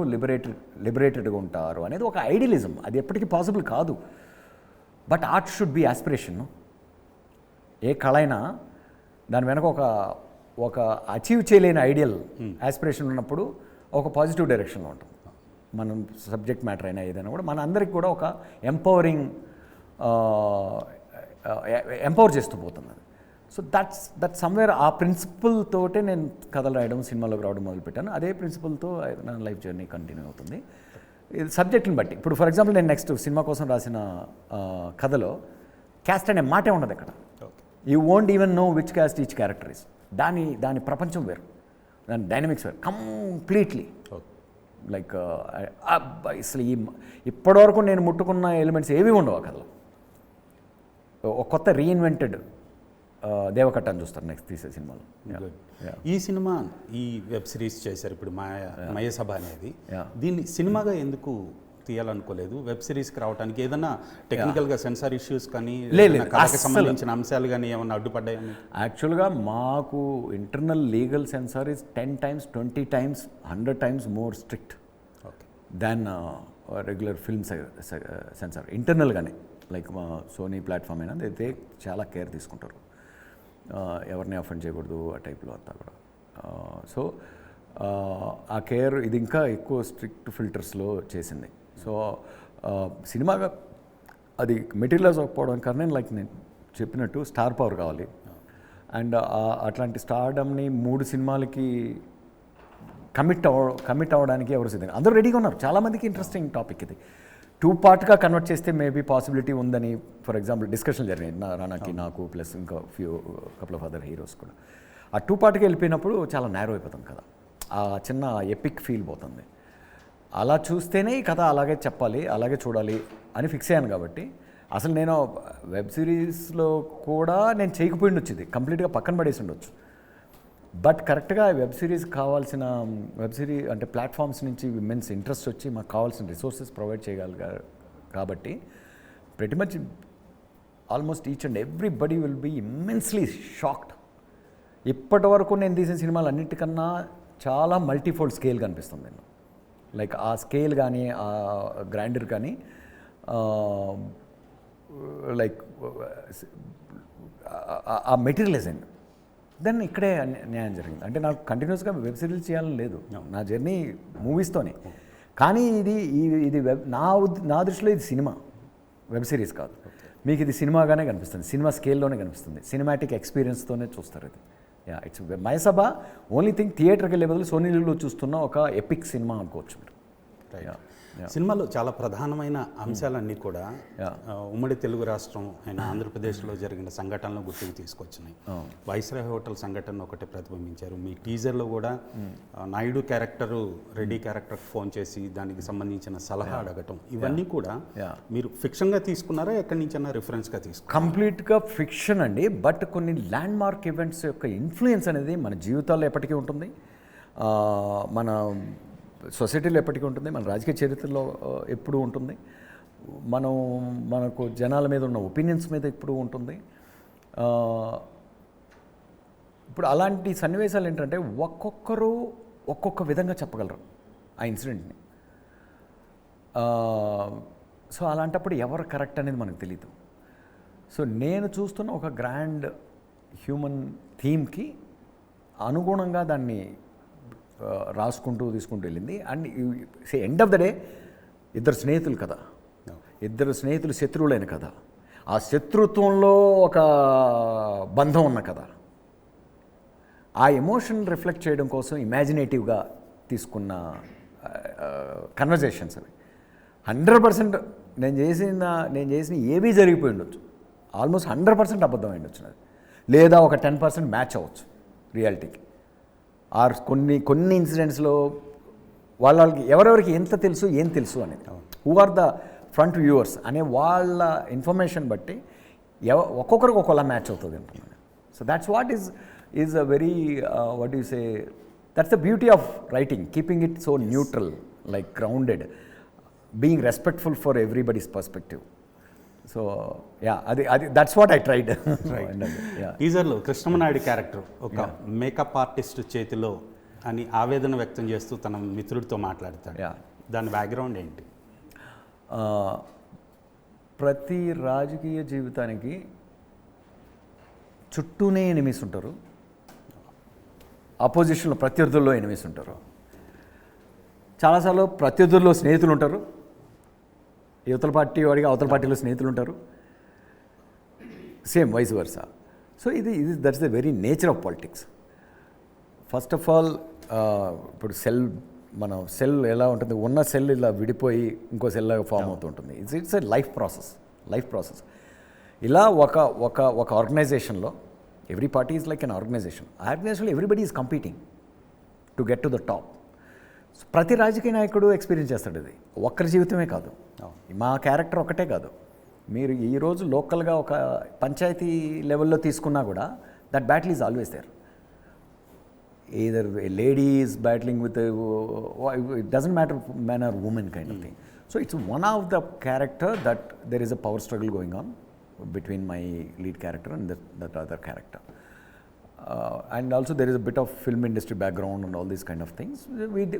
[SPEAKER 3] లిబరేటెడ్గా ఉంటారు అనేది ఒక ఐడియలిజం. అది ఎప్పటికీ పాసిబుల్ కాదు. But art should be aspiration. ఏ కళ అయినా దాని వెనక ఒక అచీవ్ చేయలేని ఐడియల్ ఆస్పిరేషన్ ఉన్నప్పుడు ఒక పాజిటివ్ డైరెక్షన్లో ఉంటుంది. మనం సబ్జెక్ట్ మ్యాటర్ అయినా ఏదైనా కూడా మన అందరికి కూడా ఒక ఎంపవర్ చేస్తూ పోతుంది. సో దట్స్ సమ్వేర్ ఆ ప్రిన్సిపల్ తోటే నేను కథలు రాయడం, సినిమాలోకి రావడం మొదలుపెట్టాను. అదే ప్రిన్సిపల్తో నా లైఫ్ జర్నీ కంటిన్యూ అవుతుంది. ఇది సబ్జెక్ట్ని బట్టి. ఇప్పుడు ఫర్ ఎగ్జాంపుల్ నేను నెక్స్ట్ సినిమా కోసం రాసిన కథలో క్యాస్ట్ అనే మాటే ఉండదు అక్కడ. You won't even know which caste each character is. దాని ప్రపంచం వేరు, దాని డైనమిక్స్ వేరు కంప్లీట్లీ. లైక్ అసలు ఇప్పటివరకు నేను ముట్టుకున్న ఎలిమెంట్స్ ఏవి ఉండవు ఆ కథలో. ఒక కొత్త రీఇన్వెంటెడ్ దేవకట్ట అని చూస్తారు నెక్స్ట్ తీసే సినిమాలో.
[SPEAKER 2] Good. ఈ సినిమా ఈ వెబ్ సిరీస్ చేశారు ఇప్పుడు మయసభ అనేది. దీన్ని సినిమాగా ఎందుకు తీయాలనుకోలేదు? వెబ్ సిరీస్కి రావడానికి ఏదైనా టెక్నికల్గా సెన్సార్ ఇష్యూస్ కానీ కథకి సంబంధించిన అంశాలు కానీ ఏమైనా అడ్డుపడ్డాయని?
[SPEAKER 3] యాక్చువల్గా మాకు internal legal censor is 10 times, 20 times, 100 times more strict than regular film censor. ఇంటర్నల్గానే లైక్ మా సోనీ ప్లాట్ఫామ్ అయినా అయితే చాలా కేర్ తీసుకుంటారు, ఎవరిని అఫెండ్ చేయకూడదు ఆ టైప్లో అంతా కూడా. సో ఆ కేర్ ఇది ఇంకా ఎక్కువ స్ట్రిక్ట్ ఫిల్టర్స్లో చేసింది. సో సినిమాగా అది మెటీరియలైజ్ అవ్వకపోవడం కారణం లైక్ నేను చెప్పినట్టు స్టార్ పవర్ కావాలి. అండ్ అట్లాంటి స్టార్డమ్ని 3 సినిమాలకి కమిట్ అవ్వడానికి ఎవరు సిద్ధంగా, అందరూ రెడీగా ఉన్నారు. చాలామందికి ఇంట్రెస్టింగ్ టాపిక్ ఇది. 2 పార్ట్గా కన్వర్ట్ చేస్తే మేబీ పాసిబిలిటీ ఉందని ఫర్ ఎగ్జాంపుల్ డిస్కషన్ జరిగింది రానాకి నాకు ప్లస్ ఇంకా కపుల్ ఆఫ్ అదర్ హీరోస్ కూడా. ఆ 2 పార్ట్కి వెళ్ళిపోయినప్పుడు చాలా నేరో అయిపోతుంది కదా, ఆ చిన్న ఎపిక్ ఫీల్ పోతుంది. అలా చూస్తేనే ఈ కథ అలాగే చెప్పాలి, అలాగే చూడాలి అని ఫిక్స్ అయ్యాను. కాబట్టి అసలు నేను వెబ్ సిరీస్లో కూడా నేను చేయకపోయి ఉండొచ్చింది, కంప్లీట్గా పక్కన పడేసి ఉండొచ్చు. బట్ కరెక్ట్గా వెబ్ సిరీస్ కావాల్సిన వెబ్ సిరీస్ అంటే ప్లాట్ఫామ్స్ నుంచి ఇమెన్స్ ఇంట్రెస్ట్ వచ్చి మాకు కావాల్సిన రిసోర్సెస్ ప్రొవైడ్ చేయగలిగారు. కాబట్టి ప్రతి much almost each and everybody will be immensely shocked. ఇప్పటి వరకు నేను తీసిన సినిమాలు అన్నిటికన్నా చాలా మల్టీఫోల్డ్ స్కేల్ కనిపిస్తుంది నేను. లైక్ ఆ స్కేల్ కానీ ఆ గ్రాండర్ కానీ లైక్ ఆ మెటీరియలైజేషన్ దెన్ ఇక్కడే న్యాయం జరిగింది. అంటే నాకు కంటిన్యూస్గా వెబ్ సిరీస్ చేయాలని లేదు, నా జర్నీ మూవీస్తోనే. కానీ ఇది నా దృష్టిలో ఇది సినిమా, వెబ్ సిరీస్ కాదు. మీకు ఇది సినిమాగానే కనిపిస్తుంది, సినిమా స్కేల్లోనే కనిపిస్తుంది, సినిమాటిక్ ఎక్స్పీరియన్స్తోనే చూస్తారు ఇది. ఇట్స్ మయసభ ఓన్లీ థింగ్ థియేటర్కి వెళ్ళే బదులు సోనీలో చూస్తున్న ఒక ఎపిక్ సినిమా అనుకోవచ్చు మీరు.
[SPEAKER 2] సినిమాలో చాలా ప్రధానమైన అంశాలన్నీ కూడా ఉమ్మడి తెలుగు రాష్ట్రం అయిన ఆంధ్రప్రదేశ్లో జరిగిన సంఘటనలను గుర్తుకు తీసుకొచ్చినాయి. వైస్రాయ్ హోటల్ సంఘటన ఒకటి ప్రతిబింబించారు. మీ టీజర్లో కూడా నాయుడు క్యారెక్టరు రెడ్డి క్యారెక్టర్కి ఫోన్ చేసి దానికి సంబంధించిన సలహా అడగటం, ఇవన్నీ కూడా మీరు ఫిక్షన్గా తీసుకున్నారా, ఎక్కడి నుంచైనా రిఫరెన్స్గా తీసుకున్నారా?
[SPEAKER 3] కంప్లీట్గా ఫిక్షన్ అండి. బట్ కొన్ని ల్యాండ్ మార్క్ ఈవెంట్స్ యొక్క ఇన్ఫ్లుయెన్స్ అనేది మన జీవితాల్లో ఎప్పటికీ ఉంటుంది, మన సొసైటీలో ఎప్పటికీ ఉంటుంది, మన రాజకీయ చరిత్రలో ఎప్పుడూ ఉంటుంది, మనకు జనాల మీద ఉన్న ఒపీనియన్స్ మీద ఎప్పుడూ ఉంటుంది. ఇప్పుడు అలాంటి సన్నివేశాలు ఏంటంటే ఒక్కొక్కరు ఒక్కొక్క విధంగా చెప్పగలరు ఆ ఇన్సిడెంట్ని. సో అలాంటప్పుడు ఎవరు కరెక్ట్ అనేది మనకు తెలియదు. సో నేను చూస్తున్న ఒక గ్రాండ్ హ్యూమన్ థీమ్కి అనుగుణంగా దాన్ని రాసుకుంటూ తీసుకుంటూ వెళ్ళింది. And end of the day ఇద్దరు స్నేహితులు కదా, ఇద్దరు స్నేహితులు శత్రువులైన కదా, ఆ శత్రుత్వంలో ఒక బంధం ఉన్న కదా, ఆ ఎమోషన్ రిఫ్లెక్ట్ చేయడం కోసం ఇమాజినేటివ్గా తీసుకున్న కన్వర్జేషన్స్ అవి. 100% నేను చేసిన ఏవీ జరిగిపోయి ఉండొచ్చు, ఆల్మోస్ట్ 100% అబద్ధం అయి ఉండొచ్చు, లేదా ఒక 10% మ్యాచ్ అవ్వచ్చు రియాలిటీకి. ఆర్ కొన్ని ఇన్సిడెంట్స్లో వాళ్ళకి ఎవరెవరికి ఎంత తెలుసు ఏం తెలుసు అనేది, who are the front viewers అనే వాళ్ళ ఇన్ఫర్మేషన్ బట్టి ఒక్కొక్కరికి ఒక్కొక్కలా మ్యాచ్ అవుతుంది అంటున్నాను. So that's what is a very what you say, that's the beauty of writing, keeping it so neutral, like grounded, being respectful for everybody's perspective. So అది that's what I tried.
[SPEAKER 2] టీజర్లో Krishnamanaidu character ఒక makeup artist చేతిలో అని ఆవేదన వ్యక్తం చేస్తూ తన మిత్రుడితో మాట్లాడతాడు. దాని బ్యాక్గ్రౌండ్ ఏంటి?
[SPEAKER 3] ప్రతి రాజకీయ జీవితానికి చుట్టూనే ఎనిమిస్ ఉంటారు, అపోజిషన్లో ప్రత్యర్థుల్లో ఎనిమిస్ ఉంటారు, చాలాసార్లు ప్రత్యర్థుల్లో స్నేహితులు ఉంటారు, యువతల పార్టీ వాడికి అవతల పార్టీలో స్నేహితులు ఉంటారు, సేమ్ వైస్ వర్సా. సో ఇది that's the very nature of politics. First of all ఇప్పుడు మన సెల్ ఎలా ఉంటుంది, ఉన్న సెల్ ఇలా విడిపోయి ఇంకో సెల్ లాగా ఫామ్ అవుతూ ఉంటుంది. It's a life process. ఇలా ఒక ఆర్గనైజేషన్లో every party is like an ఆర్గనైజేషన్లో everybody is competing to get to the top. ప్రతి రాజకీయ నాయకుడు ఎక్స్పీరియన్స్ చేస్తాడు ఇది, ఒక్కరి జీవితమే కాదు, మా క్యారెక్టర్ ఒకటే కాదు, మీరు ఈరోజు లోకల్గా ఒక పంచాయతీ లెవెల్లో తీసుకున్నా కూడా that battle is always there. either a lady is battling with it doesn't matter man or woman kind of thing. So it's one of the character that there is a power struggle going on between my lead character and that other character. And also there is a bit of film industry background and all these kind of things.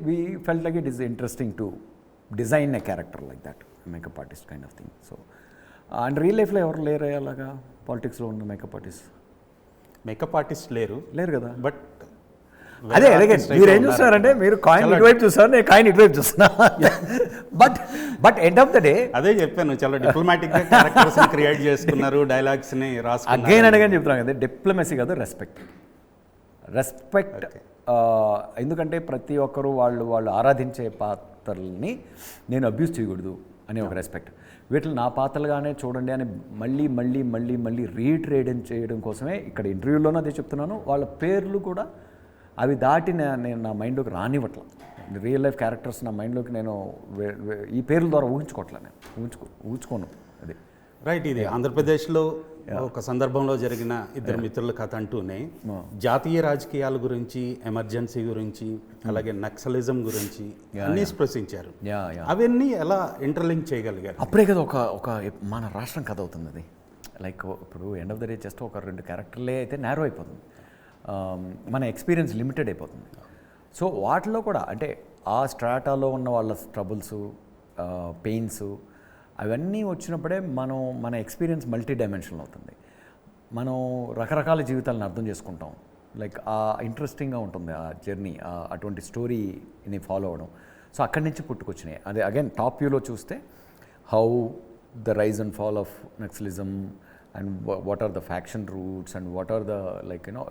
[SPEAKER 3] We felt like it is interesting to design a character like that, makeup artist kind of thing. So and real life lo evaru leru alaga politics lo unna makeup artist
[SPEAKER 2] లేరు
[SPEAKER 3] కదా.
[SPEAKER 2] But
[SPEAKER 3] అదే అడిగే మీరు ఏం చూస్తున్నారంటే మీరు coin ఇటువైపు చూస్తారు, నేను కాయిన్ ఇటువైపు చూస్తున్నా. But end of the day
[SPEAKER 2] అదే చెప్పాను, చాలా డిప్లొమాటిక్ గా క్యారెక్టర్స్ క్రియేట్ చేసుకున్నారు, డైలాగ్స్ ని రాసుకున్నారు.
[SPEAKER 3] అగైన్ అండ్ అగైన్ చెప్తున్నాను కదా, డిప్లొమసీ కాదు, రెస్పెక్ట్. ఎందుకంటే ప్రతి ఒక్కరు వాళ్ళు ఆరాధించే పాత్రల్ని నేను అబ్యూస్ చేయకూడదు అనే ఒక రెస్పెక్ట్. వీటిని నా పాత్రలుగానే చూడండి అని మళ్ళీ మళ్ళీ మళ్ళీ మళ్ళీ రీట్రేడ్ చేయడం కోసమే ఇక్కడ ఇంటర్వ్యూలోనూ అదే చెప్తున్నాను. వాళ్ళ పేర్లు కూడా అవి దాటి నేను నా మైండ్లోకి రానివ్వట్ల. రియల్ లైఫ్ క్యారెక్టర్స్ నా మైండ్లోకి నేను ఈ పేర్ల ద్వారా ఊహించుకోవట్లే, నేను ఊహించుకోను. అది
[SPEAKER 2] రైట్. ఇది ఆంధ్రప్రదేశ్లో ఒక సందర్భంలో జరిగిన ఇద్దరు మిత్రుల కథ అంటూనే జాతీయ రాజకీయాల గురించి, ఎమర్జెన్సీ గురించి, అలాగే నక్సలిజం గురించి అన్నీ స్పృశించారు. అవన్నీ ఎలా ఇంటర్లింక్ చేయగలిగారు?
[SPEAKER 3] అప్పుడే కదా ఒక మన రాష్ట్రం కథ అవుతుంది అది. లైక్ ఇప్పుడు end of the day just ఒక 2 క్యారెక్టర్లే అయితే నేరో అయిపోతుంది, మన ఎక్స్పీరియన్స్ లిమిటెడ్ అయిపోతుంది. సో వాటిలో కూడా అంటే ఆ స్ట్రాటాలో ఉన్న వాళ్ళ ట్రబుల్స్, పెయిన్స్ అవన్నీ వచ్చినప్పుడే మన ఎక్స్పీరియన్స్ మల్టీ డైమెన్షనల్ అవుతుంది. మనం రకరకాల జీవితాలను అర్థం చేసుకుంటాం. లైక్ ఆ ఇంట్రెస్టింగ్గా ఉంటుంది ఆ జర్నీ, అటువంటి స్టోరీని ఫాలో అవ్వడం. సో అక్కడి నుంచి పుట్టుకొచ్చినాయి. అదే అగైన్ టాప్ వ్యూలో చూస్తే how the rise and fall of Naxalism and what are the faction roots and what are the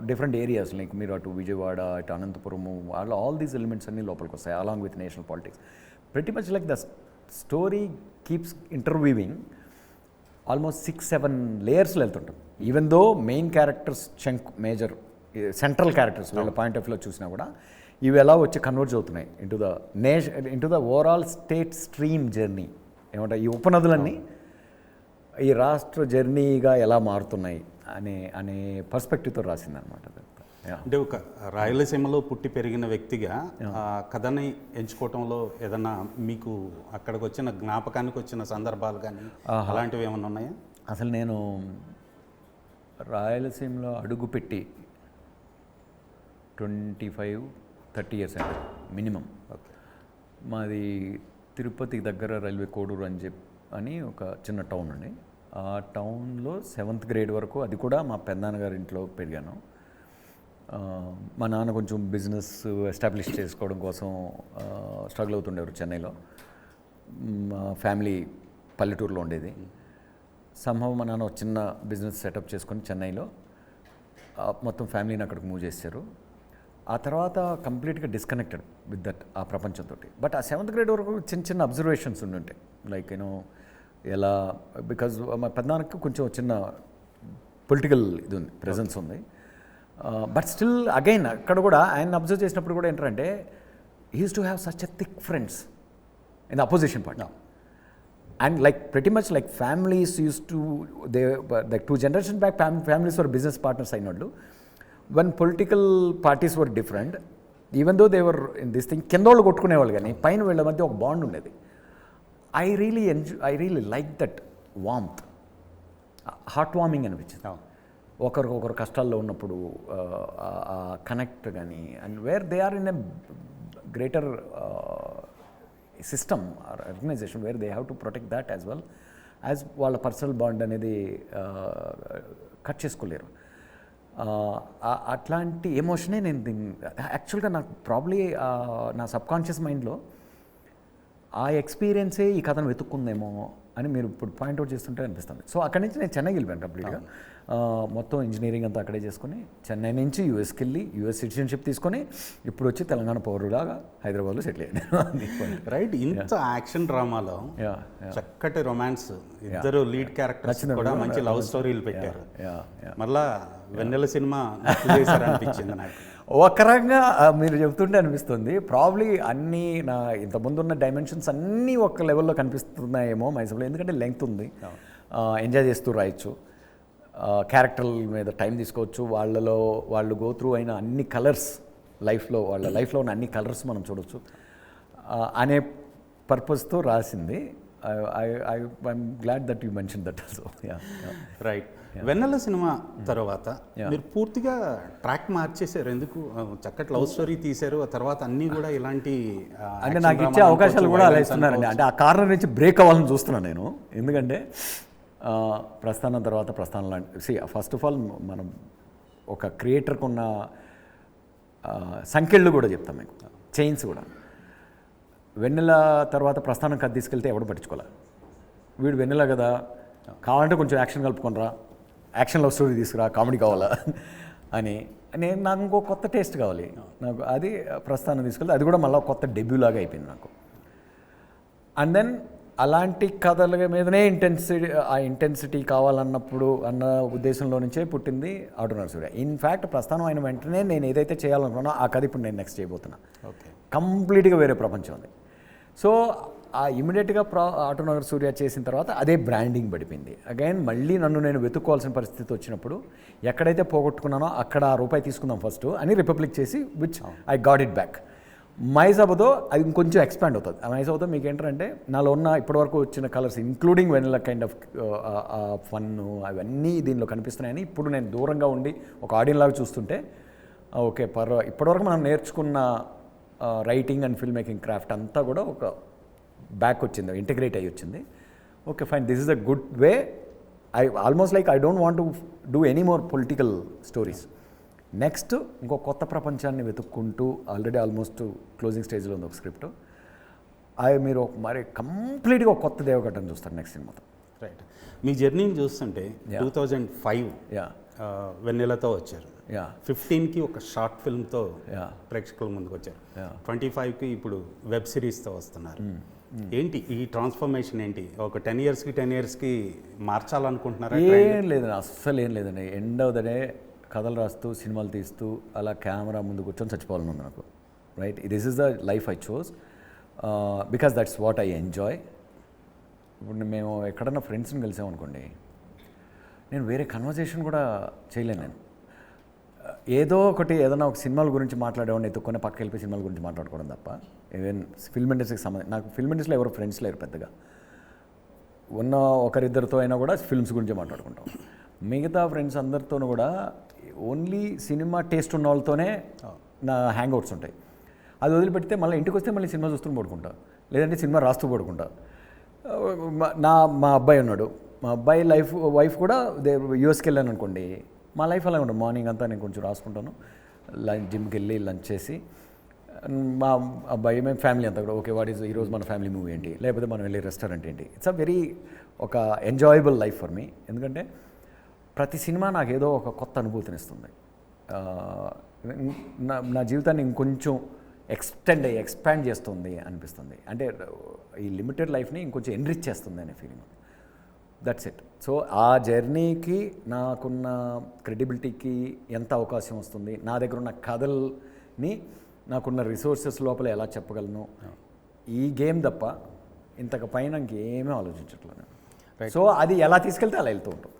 [SPEAKER 3] different areas, like మీరు అటు విజయవాడ, అటు అనంతపురము, all these elements అన్నీ లోపలికి వస్తాయి along with national politics. Pretty much like the story keeps interweaving almost 6-7 layers వెళ్తుంటాం. Even though main characters chunk major central characters వాళ్ళ point of వ్యూలో చూసినా కూడా ఇవి ఎలా వచ్చి కన్వర్జ్ అవుతున్నాయి into the overall state stream journey. ఏమంటారు ఈ ఉపనదులన్నీ ఈ రాష్ట్ర జర్నీగా ఎలా మారుతున్నాయి అనే పర్స్పెక్టివ్తో రాసిందనమాట.
[SPEAKER 2] అంటే ఒక రాయలసీమలో పుట్టి పెరిగిన వ్యక్తిగా ఆ కథని ఎంచుకోవటంలో ఏదన్నా మీకు అక్కడికి వచ్చిన జ్ఞాపకానికి వచ్చిన సందర్భాలు కానీ అలాంటివి ఏమైనా ఉన్నాయా?
[SPEAKER 3] అసలు నేను రాయలసీమలో అడుగుపెట్టి 25-30 years అయింది మినిమం. మాది తిరుపతి దగ్గర రైల్వే కోడూరు అని ఒక చిన్న టౌన్ అండి. ఆ టౌన్లో 7th grade వరకు, అది కూడా మా పెద్దనాన్నగారి ఇంట్లో పెరిగాను. మా నాన్న కొంచెం బిజినెస్ ఎస్టాబ్లిష్ చేసుకోవడం కోసం స్ట్రగుల్ అవుతుండేవారు చెన్నైలో. మా ఫ్యామిలీ పల్లెటూరులో ఉండేది. సంభవం మా నాన్న ఒక చిన్న బిజినెస్ సెటప్ చేసుకొని చెన్నైలో మొత్తం ఫ్యామిలీని అక్కడికి మూవ్ చేశారు. ఆ తర్వాత కంప్లీట్గా డిస్కనెక్టెడ్ విత్ దట్ ఆ ప్రపంచంతో. బట్ ఆ 7th grade వరకు చిన్న అబ్జర్వేషన్స్ ఉండుంటాయి. లైక్ ఎలా, బికాజ్ మా పెద్దనాన్నకి కొంచెం చిన్న పొలిటికల్ ఇది ఉంది, ప్రెజెన్స్ ఉంది. బట్ స్టిల్ అగైన్ అక్కడ కూడా ఆయన అబ్జర్వ్ చేసినప్పుడు కూడా ఏంటంటే he use to have such a thick friends in the opposition party. And like pretty much like families used to, like 2 generations back families were business partners అయినోళ్ళు. when political parties were different, even though they were in this thing, కిందోళ్ళు కొట్టుకునేవాళ్ళు కానీ పైన వీళ్ళ మధ్య ఒక bond ఉండేది. I really like that warmth, heart warming అనిపించింది. ఒకరికొకరు కష్టాల్లో ఉన్నప్పుడు కనెక్ట్ కానీ, and where they are in a greater system or organization where they have to protect that as well as వాళ్ళ పర్సనల్ బాండ్ అనేది కట్ చేసుకోలేరు. అట్లాంటి ఎమోషనే నేను యాక్చువల్గా నాకు ప్రాబ్లీ నా సబ్కాన్షియస్ మైండ్లో ఆ ఎక్స్పీరియన్సే ఈ కథను వెతుక్కుందేమో అని మీరు ఇప్పుడు పాయింట్అవుట్ చేస్తుంటే అనిపిస్తుంది. సో అక్కడి నుంచి నేను చెన్నైకి వెళ్ళిపోయాను కంప్లీట్గా. మొత్తం ఇంజనీరింగ్ అంతా అక్కడే చేసుకుని చెన్నై నుంచి యూఎస్కి వెళ్ళి యూఎస్ సిటిజన్షిప్ తీసుకొని ఇప్పుడు వచ్చి తెలంగాణ పౌరులాగా హైదరాబాద్లో సెటిల్ అయ్యాను.
[SPEAKER 2] రైట్. ఇంత యాక్షన్ డ్రామాలో చక్కటి రొమాన్స్, ఇద్దరు లీడ్ క్యారెక్టర్స్ కూడా మంచి లవ్ స్టోరీలు పెట్టారు. మళ్ళా వెన్నెల సినిమా అనిపించింది నాకు.
[SPEAKER 3] ఒక రకంగా మీరు చెప్తుంటే అనిపిస్తుంది ప్రాబ్లీ అన్నీ నా ఇంతకుముందు ఉన్న డైమెన్షన్స్ అన్నీ ఒక లెవెల్లో కనిపిస్తున్నాయేమో మైసూర్లో, ఎందుకంటే లెంగ్త్ ఉంది, ఎంజాయ్ చేస్తూ రాయొచ్చు, క్యారెక్టర్ల మీద టైం తీసుకోవచ్చు, వాళ్ళు గో త్రూ అయిన అన్ని కలర్స్ వాళ్ళ లైఫ్లో ఉన్న అన్ని కలర్స్ మనం చూడవచ్చు అనే పర్పస్తో రాసింది. I'm glad that you mention that also.
[SPEAKER 2] Right. Vennela cinema తర్వాత మీరు పూర్తిగా ట్రాక్ మార్చేశారు. ఎందుకు? చక్కటి లవ్ స్టోరీ తీశారు, ఆ తర్వాత అన్నీ కూడా ఇలాంటి
[SPEAKER 3] అంటే నాకు ఇచ్చే అవకాశాలు కూడా అలా ఇస్తున్నారండి. అంటే ఆ కార్నర్ నుంచి బ్రేక్ అవ్వాలని చూస్తున్నాను నేను. ఎందుకంటే ప్రస్థానం తర్వాత ప్రస్థానం లాంటి ఫస్ట్ ఆఫ్ ఆల్ మనం ఒక క్రియేటర్కి ఉన్న సంఖ్యలు కూడా చెప్తాం మీకు, చైన్స్ కూడా. వెన్నెల తర్వాత ప్రస్థానం కథ తీసుకెళ్తే ఎవడు పట్టించుకోవాలి, వీడు వెన్నెల కదా, కావాలంటే కొంచెం యాక్షన్ కలుపుకొనరా, యాక్షన్ లవ్ స్టోరీ తీసుకురా, కామెడీ కావాలా అని నాకు ఇంకో కొత్త టేస్ట్ కావాలి. నాకు అది ప్రస్థానం తీసుకెళ్తే అది కూడా మళ్ళీ కొత్త డెబ్యూ లాగా అయిపోయింది నాకు. అండ్ దెన్ అలాంటి కథల మీదనే ఇంటెన్సిటీ కావాలన్నప్పుడు అన్న ఉద్దేశంలో నుంచే పుట్టింది ఆటోనగర్ సూర్య. ఇన్ఫ్యాక్ట్ ప్రస్థానం అయిన వెంటనే నేను ఏదైతే చేయాలనుకున్నానో ఆ కథ ఇప్పుడు నేను నెక్స్ట్ చేయబోతున్నా. కంప్లీట్గా వేరే ప్రపంచం అది. సో ఆ ఇమీడియట్గా ఆటోనగర్ సూర్య చేసిన తర్వాత అదే బ్రాండింగ్ పడిపోయింది. అగైన్ మళ్ళీ నన్ను నేను వెతుక్కోవాల్సిన పరిస్థితి వచ్చినప్పుడు ఎక్కడైతే పోగొట్టుకున్నానో అక్కడ ఆ రూపాయి తీసుకుందాం ఫస్ట్ అని రిపబ్లిక్ చేసి which I got it back. మైజాబతో అది ఇంకొంచెం ఎక్స్పాండ్ అవుతుంది. ఆ మైజాబతో మీకు ఏంటంటే నాలో ఉన్న ఇప్పటివరకు వచ్చిన colours including vanilla kind of fun అవన్నీ దీనిలో కనిపిస్తున్నాయని ఇప్పుడు నేను దూరంగా ఉండి ఒక ఆడియన్ లాగా చూస్తుంటే ఓకే ఇప్పటివరకు మనం నేర్చుకున్న writing and film making craft అంతా కూడా ఒక బ్యాక్ వచ్చింది, ఇంటిగ్రేట్ అయ్యి వచ్చింది. Okay fine, this is a good way. I don't want to do any more political stories. Next ఇంకో కొత్త ప్రపంచాన్ని వెతుక్కుంటూ ఆల్రెడీ ఆల్మోస్ట్ క్లోజింగ్ స్టేజ్లో ఉంది ఒక స్క్రిప్ట్. మీరు మరి కంప్లీట్గా ఒక కొత్త దేవగట్టని చూస్తారు నెక్స్ట్ సినిమాతో.
[SPEAKER 2] రైట్. మీ జర్నీని చూస్తుంటే 2005 వెన్నెలతో వచ్చారు, 15కి ఒక షార్ట్ ఫిల్మ్తో ప్రేక్షకుల ముందుకు వచ్చారు, 25కి ఇప్పుడు వెబ్ సిరీస్తో వస్తున్నారు. ఏంటి ఈ ట్రాన్స్ఫర్మేషన్? ఏంటి ఒక 10 ఇయర్స్కి మార్చాలనుకుంటున్నారా?
[SPEAKER 3] ఏం లేదండి, అస్సలు ఏం లేదండి. ఎండ్ ఆఫ్ ద డే కథలు రాస్తూ సినిమాలు తీస్తూ అలా కెమెరా ముందు కూర్చొని చచ్చిపోవాలని ఉంది నాకు. Right, this is the life I chose because that's what I enjoy. ఇప్పుడు మేము ఎక్కడన్నా ఫ్రెండ్స్ని కలిసామనుకోండి, నేను వేరే కన్వర్జేషన్ కూడా చేయలేను. నేను ఏదైనా ఒక సినిమాల గురించి మాట్లాడేవాడిని ఎత్తుక్కొని పక్కకి వెళ్ళిపోయి సినిమాల గురించి మాట్లాడుకోవడం తప్ప ఈవెన్ ఫిల్మ్ ఇండస్ట్రీకి సంబంధించి నాకు ఫిల్మ్ ఇండస్ట్రీలో ఎవరు ఫ్రెండ్స్ లేరు పెద్దగా. ఉన్న ఒకరిద్దరితో అయినా కూడా ఫిల్మ్స్ గురించి మాట్లాడుకుంటాం. మిగతా ఫ్రెండ్స్ అందరితోనూ కూడా ఓన్లీ సినిమా టేస్ట్ ఉన్న వాళ్ళతోనే నా హ్యాంగ్అవుట్స్ ఉంటాయి. అది వదిలిపెడితే మళ్ళీ ఇంటికి వస్తే మళ్ళీ సినిమా చూస్తూ పడుకుంటా, లేదంటే సినిమా రాస్తూ పడుకుంటా. మా అబ్బాయి ఉన్నాడు, మా అబ్బాయి వైఫ్ కూడా యూఎస్కి వెళ్ళాను అనుకోండి, మా లైఫ్ అలా ఉంటుంది. మార్నింగ్ అంతా నేను కొంచెం రాసుకుంటాను, జిమ్కి వెళ్ళి లంచ్ చేసి, మా అబ్బాయి మేము ఫ్యామిలీ అంతా కూడా ఓకే ఈరోజు మన ఫ్యామిలీ మూవీ ఏంటి, లేకపోతే మనం వెళ్ళి రెస్టారెంట్ ఏంటి. ఇట్స్ అ వెరీ ఒక ఎంజాయబుల్ లైఫ్ ఫర్ మీ. ఎందుకంటే ప్రతి సినిమా నాకు ఏదో ఒక కొత్త అనుభూతిని ఇస్తుంది. నా జీవితాన్ని ఇంకొంచెం ఎక్స్పాండ్ చేస్తుంది అనిపిస్తుంది. అంటే ఈ లిమిటెడ్ లైఫ్ని ఇంకొంచెం ఎన్రిచ్ చేస్తుంది అనే ఫీలింగ్. That's it. సో ఆ జర్నీకి నాకున్న క్రెడిబిలిటీకి ఎంత అవకాశం వస్తుంది, నా దగ్గర ఉన్న కథల్ని నాకున్న రిసోర్సెస్ లోపల ఎలా చెప్పగలను, ఈ గేమ్ తప్ప ఇంతకు పైన ఇంకేమీ ఆలోచించట్లేదు. సో అది ఎలా తీసుకెళ్తే అలా వెళ్తూ ఉంటుంది.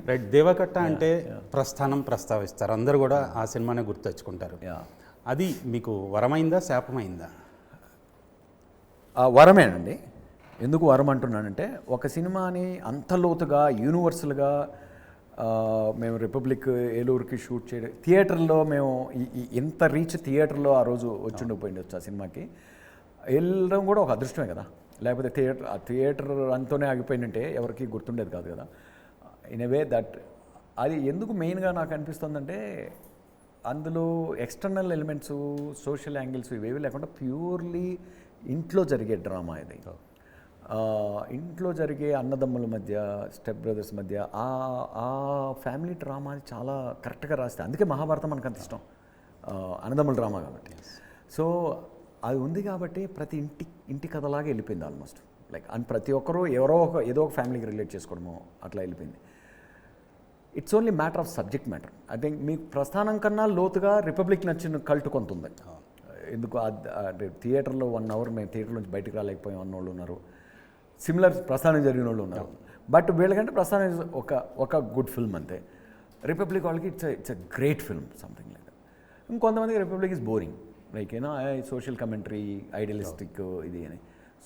[SPEAKER 2] రైట్. దేవకట్ట అంటే ప్రస్థానం ప్రస్తావిస్తారు, అందరూ కూడా ఆ సినిమానే గుర్తొచ్చుకుంటారు. అది మీకు వరమైందా శాపమైందా?
[SPEAKER 3] వరమేనండి. ఎందుకు వరం అంటున్నానంటే ఒక సినిమాని అంత లోతుగా యూనివర్సల్గా మేము రిపబ్లిక్ ఏలూరుకి షూట్ చేయడం, థియేటర్లో మేము ఇంత రీచ్ థియేటర్లో ఆ రోజు వచ్చిండకపోయిండొచ్చు ఆ సినిమాకి వెళ్ళడం కూడా ఒక అదృష్టమే కదా. లేకపోతే థియేటర్ అంతోనే ఆగిపోయిందంటే ఎవరికి గుర్తుండేది కాదు కదా. ఇన్ ఎ వే దట్ అది ఎందుకు మెయిన్గా నాకు అనిపిస్తుందంటే అందులో ఎక్స్టర్నల్ ఎలిమెంట్స్, సోషల్ యాంగిల్స్ ఇవేవి లేకుండా ప్యూర్లీ ఇంట్లో జరిగే డ్రామా ఇది. ఇంట్లో జరిగే అన్నదమ్ముల మధ్య, స్టెప్ బ్రదర్స్ మధ్య ఆ ఫ్యామిలీ డ్రామా చాలా కరెక్ట్గా రాస్తే, అందుకే మహాభారతం మనకు అంత ఇష్టం, అన్నదమ్ముల డ్రామా కాబట్టి. సో అది ఉంది కాబట్టి ప్రతి ఇంటి కథలాగా వెళ్ళిపోయింది ఆల్మోస్ట్. లైక్ అండ్ ప్రతి ఒక్కరూ ఏదో ఒక ఫ్యామిలీకి రిలేట్ చేసుకోవడమో అట్లా వెళ్ళిపోయింది. It's only matter of subject matter. I think మీకు ప్రస్థానం కన్నా లోతుగా రిపబ్లిక్ నచ్చిన కల్ట్ కొంత ఉంది. ఎందుకు థియేటర్లో 1 hour మేము థియేటర్ నుంచి బయటకు రాలేకపోయాం అన్నోళ్ళు ఉన్నారు. సిమిలర్ ప్రస్థానం జరిగిన వాళ్ళు ఉన్నారు. బట్ వీళ్ళకంటే ప్రస్థానం ఒక గుడ్ ఫిల్మ్ అంతే. రిపబ్లిక్ వాళ్ళకి it's a great film something like. ఇంకొంతమందికి Republic is boring, like you know social commentary, idealistic ఇది అని.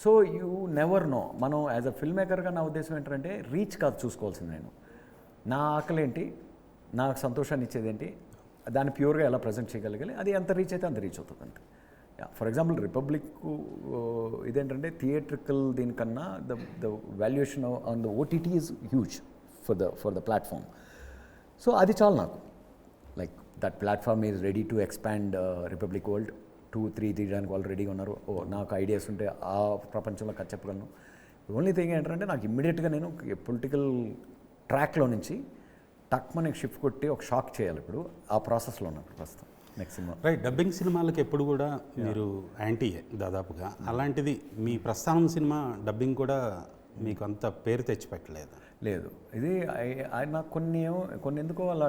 [SPEAKER 3] So you never know. మనం యాజ్ అ ఫిల్మ్ మేకర్గా నా ఉద్దేశం ఏంటంటే రీచ్ కాదు చూసుకోవాల్సింది. నేను నా ఆకలేంటి, నాకు సంతోషాన్ని ఇచ్చేది ఏంటి, దాన్ని ప్యూర్గా ఎలా ప్రజెంట్ చేయగలగాలి, అది ఎంత రీచ్ అయితే అంత రీచ్ అవుతుంది అంతే. ఫర్ ఎగ్జాంపుల్ రిపబ్లిక్ ఇదేంటంటే థియేట్రికల్ దీనికన్నా the valuation on the OTT is huge for the platform. So అది చాలు నాకు. Like that platform is ready to expand republic world 2-3 తీయడానికి వాళ్ళు రెడీగా ఉన్నారు. నాకు ఐడియాస్ ఉంటే ఆ ప్రపంచంలో కథ చెప్పగలను. ఓన్లీ థింగ్ ఏంటంటే నాకు ఇమ్మీడియట్గా నేను పొలిటికల్ ట్రాక్లో నుంచి టక్మని షిఫ్ట్ కొట్టి ఒక షాక్ చేయాలి. ఇప్పుడు ఆ ప్రాసెస్లో ఉన్నప్పుడు ప్రస్తుతం నెక్స్ట్ సినిమా.
[SPEAKER 2] రైట్, డబ్బింగ్ సినిమాలకి ఎప్పుడు కూడా మీరు యాంటీయే దాదాపుగా. అలాంటిది మీ ప్రస్థానం సినిమా డబ్బింగ్ కూడా మీకు అంత పేరు తెచ్చిపెట్టలేదు.
[SPEAKER 3] లేదు, ఇది నాకు కొన్ని ఎందుకో అలా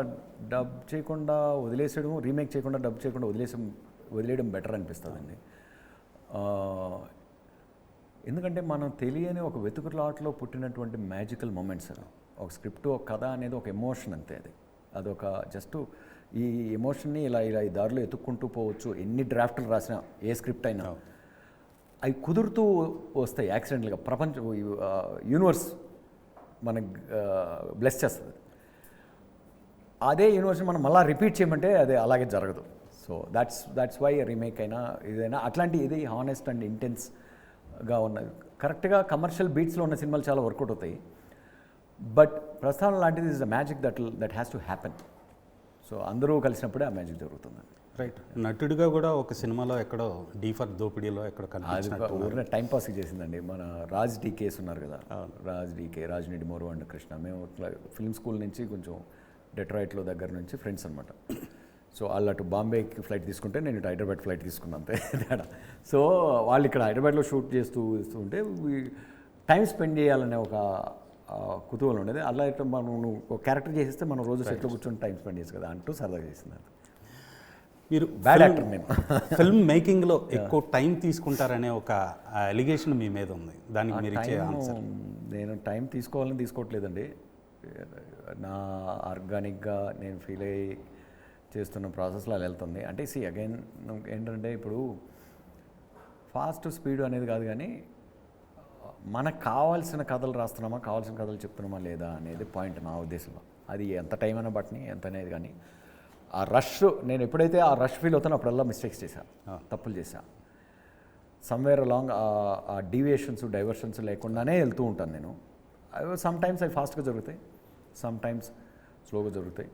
[SPEAKER 3] డబ్ చేయకుండా వదిలేసేయడం, రీమేక్ చేయకుండా డబ్ చేయకుండా వదిలేయడం బెటర్ అనిపిస్తుందండి. ఎందుకంటే మనం తెలియని ఒక వెతుకులాటలో పుట్టినటువంటి మ్యాజికల్ మూమెంట్స్. ఒక స్క్రిప్ట్, ఒక కథ అనేది ఒక ఎమోషన్ అంతే. అదొక జస్ట్ ఈ ఎమోషన్ని ఇలా ఈ దారిలో ఎత్తుక్కుంటూ పోవచ్చు. ఎన్ని డ్రాఫ్ట్లు రాసినా, ఏ స్క్రిప్ట్ అయినా అవి కుదురుతూ వస్తాయి యాక్సిడెంటల్గా. ప్రపంచం, యూనివర్స్ మనకు బ్లెస్ చేస్తుంది. అదే యూనివర్స్ని మనం మళ్ళీ రిపీట్ చేయమంటే అది అలాగే జరగదు. సో దాట్స్ వై రీమేక్ అయినా ఇదైనా అట్లాంటి ఇది హానెస్ట్ అండ్ ఇంటెన్స్గా ఉన్నది. కరెక్ట్గా కమర్షియల్ బీట్స్లో ఉన్న సినిమాలు చాలా వర్కౌట్ అవుతాయి. బట్ ప్రస్థానం లాంటిది is the magic that has to happen. So అందరూ కలిసినప్పుడే ఆ మ్యాజిక్ జరుగుతుంది.
[SPEAKER 2] రైట్, నటుడిగా కూడా ఒక సినిమాలో ఎక్కడో డీఫర్ దోపిడీలో ఎక్కడో
[SPEAKER 3] ఊరినే టైంపాస్కి చేసిందండి. మన రాజ్ డీకేస్ ఉన్నారు కదా, రాజ్ నిడిమోరు అండ్ కృష్ణ. మేము ఫిల్మ్ స్కూల్ నుంచి కొంచెం డెట్రాయిట్లో దగ్గర నుంచి ఫ్రెండ్స్ అనమాట. సో వాళ్ళు అటు బాంబేకి ఫ్లైట్ తీసుకుంటే నేను ఇటు హైదరాబాద్ ఫ్లైట్ తీసుకున్నాను అంతే తేడా. సో వాళ్ళు ఇక్కడ హైదరాబాద్లో షూట్ చేస్తూ ఉంటే టైం స్పెండ్ చేయాలనే ఒక కుతూహలం ఉండేది. అలా అయితే మనం ఒక క్యారెక్టర్ చేసేస్తే మనం రోజు సెట్లో కూర్చొని టైం స్పెండ్ చేసి కదా అంటూ సరదాగా చేసింది.
[SPEAKER 2] మీరు
[SPEAKER 3] బ్యాడ్ యాక్టర్ నేను.
[SPEAKER 2] ఫిల్మ్ మేకింగ్లో ఎక్కువ టైం తీసుకుంటారనే ఒక అలిగేషన్ మీ మీద ఉంది. దానికి మీరు ఇచ్చే ఆన్సర్?
[SPEAKER 3] నేను టైం తీసుకోవట్లేదండి. నా ఆర్గానిక్గా నేను ఫీల్ అయ్యి చేస్తున్న ప్రాసెస్లో అలా వెళ్తుంది. అంటే అగైన్ ఏంటంటే ఇప్పుడు ఫాస్ట్ స్పీడ్ అనేది కాదు, కానీ మనకు కావాల్సిన కథలు రాస్తున్నామా, కావాల్సిన కథలు చెప్తున్నామా లేదా అనేది పాయింట్ నా ఉద్దేశంలో. అది ఎంత టైం అయినా బట్ని ఎంత అనేది, కానీ ఆ రష్, నేను ఎప్పుడైతే ఆ రష్ ఫీల్ అవుతానో అప్పుడల్లా మిస్టేక్స్ చేశాను, తప్పులు చేశాను. సమ్వేర్ అలాంగ్ ఆ డీవియేషన్స్, డైవర్షన్స్ లేకుండానే వెళ్తూ ఉంటాను నేను. సమ్ టైమ్స్ అవి ఫాస్ట్గా జరుగుతాయి, సమ్ టైమ్స్ స్లోగా జరుగుతాయి.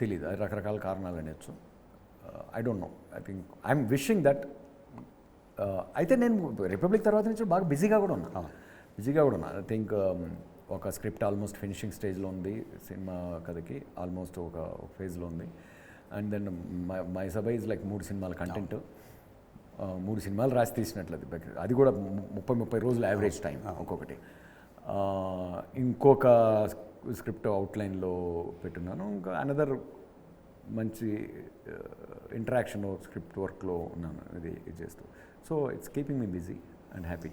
[SPEAKER 3] తెలీదు, అది రకరకాల కారణాలు అనేచ్చు. I don't know. I think I'm wishing that. అయితే నేను రిపబ్లిక్ తర్వాత నుంచి బాగా బిజీగా కూడా ఉన్నా. ఐ థింక్ ఒక స్క్రిప్ట్ ఆల్మోస్ట్ ఫినిషింగ్ స్టేజ్లో ఉంది, సినిమా కథకి ఆల్మోస్ట్ ఒక ఫేజ్లో ఉంది. And then Mayasabha is like 3 సినిమాల కంటెంట్. 3 సినిమాలు రాసి తీసినట్లది. అది కూడా 30 రోజులు యావరేజ్ టైం ఒక్కొక్కటి. ఇంకొక స్క్రిప్ట్ అవుట్లైన్లో పెట్టున్నాను. ఇంకా అనదర్ మంచి ఇంటరాక్షన్ స్క్రిప్ట్ వర్క్లో ఉన్నాను ఇది చేస్తూ. So it's keeping me busy and happy.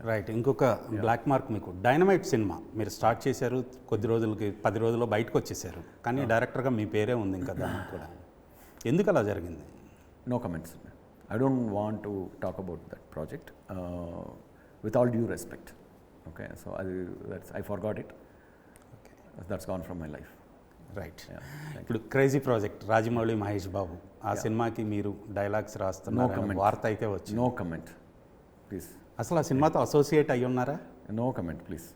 [SPEAKER 2] Right, ఇంకొక బ్లాక్ మార్క్ మీకు డైనమైట్ సినిమా మీరు స్టార్ట్ చేశారు, కొద్ది రోజులకి 10 రోజుల్లో బయటకు వచ్చేసారు, కానీ డైరెక్టర్గా మీ పేరే ఉంది ఇంకా దానికి కూడా. ఎందుకు అలా జరిగింది?
[SPEAKER 3] No comments. I don't want to talk about that project with all due respect. Okay, so I forgot it. That's gone from my life.
[SPEAKER 2] Right, ఇప్పుడు క్రేజీ ప్రాజెక్ట్ రాజమౌళి, మహేష్ బాబు, ఆ సినిమాకి మీరు డైలాగ్స్ రాస్తున్నారు, వార్త అయితే వచ్చింది.
[SPEAKER 3] No comment please.
[SPEAKER 2] అసలు ఆ సినిమాతో అసోసియేట్ అయ్యి ఉన్నారా?
[SPEAKER 3] No comment please.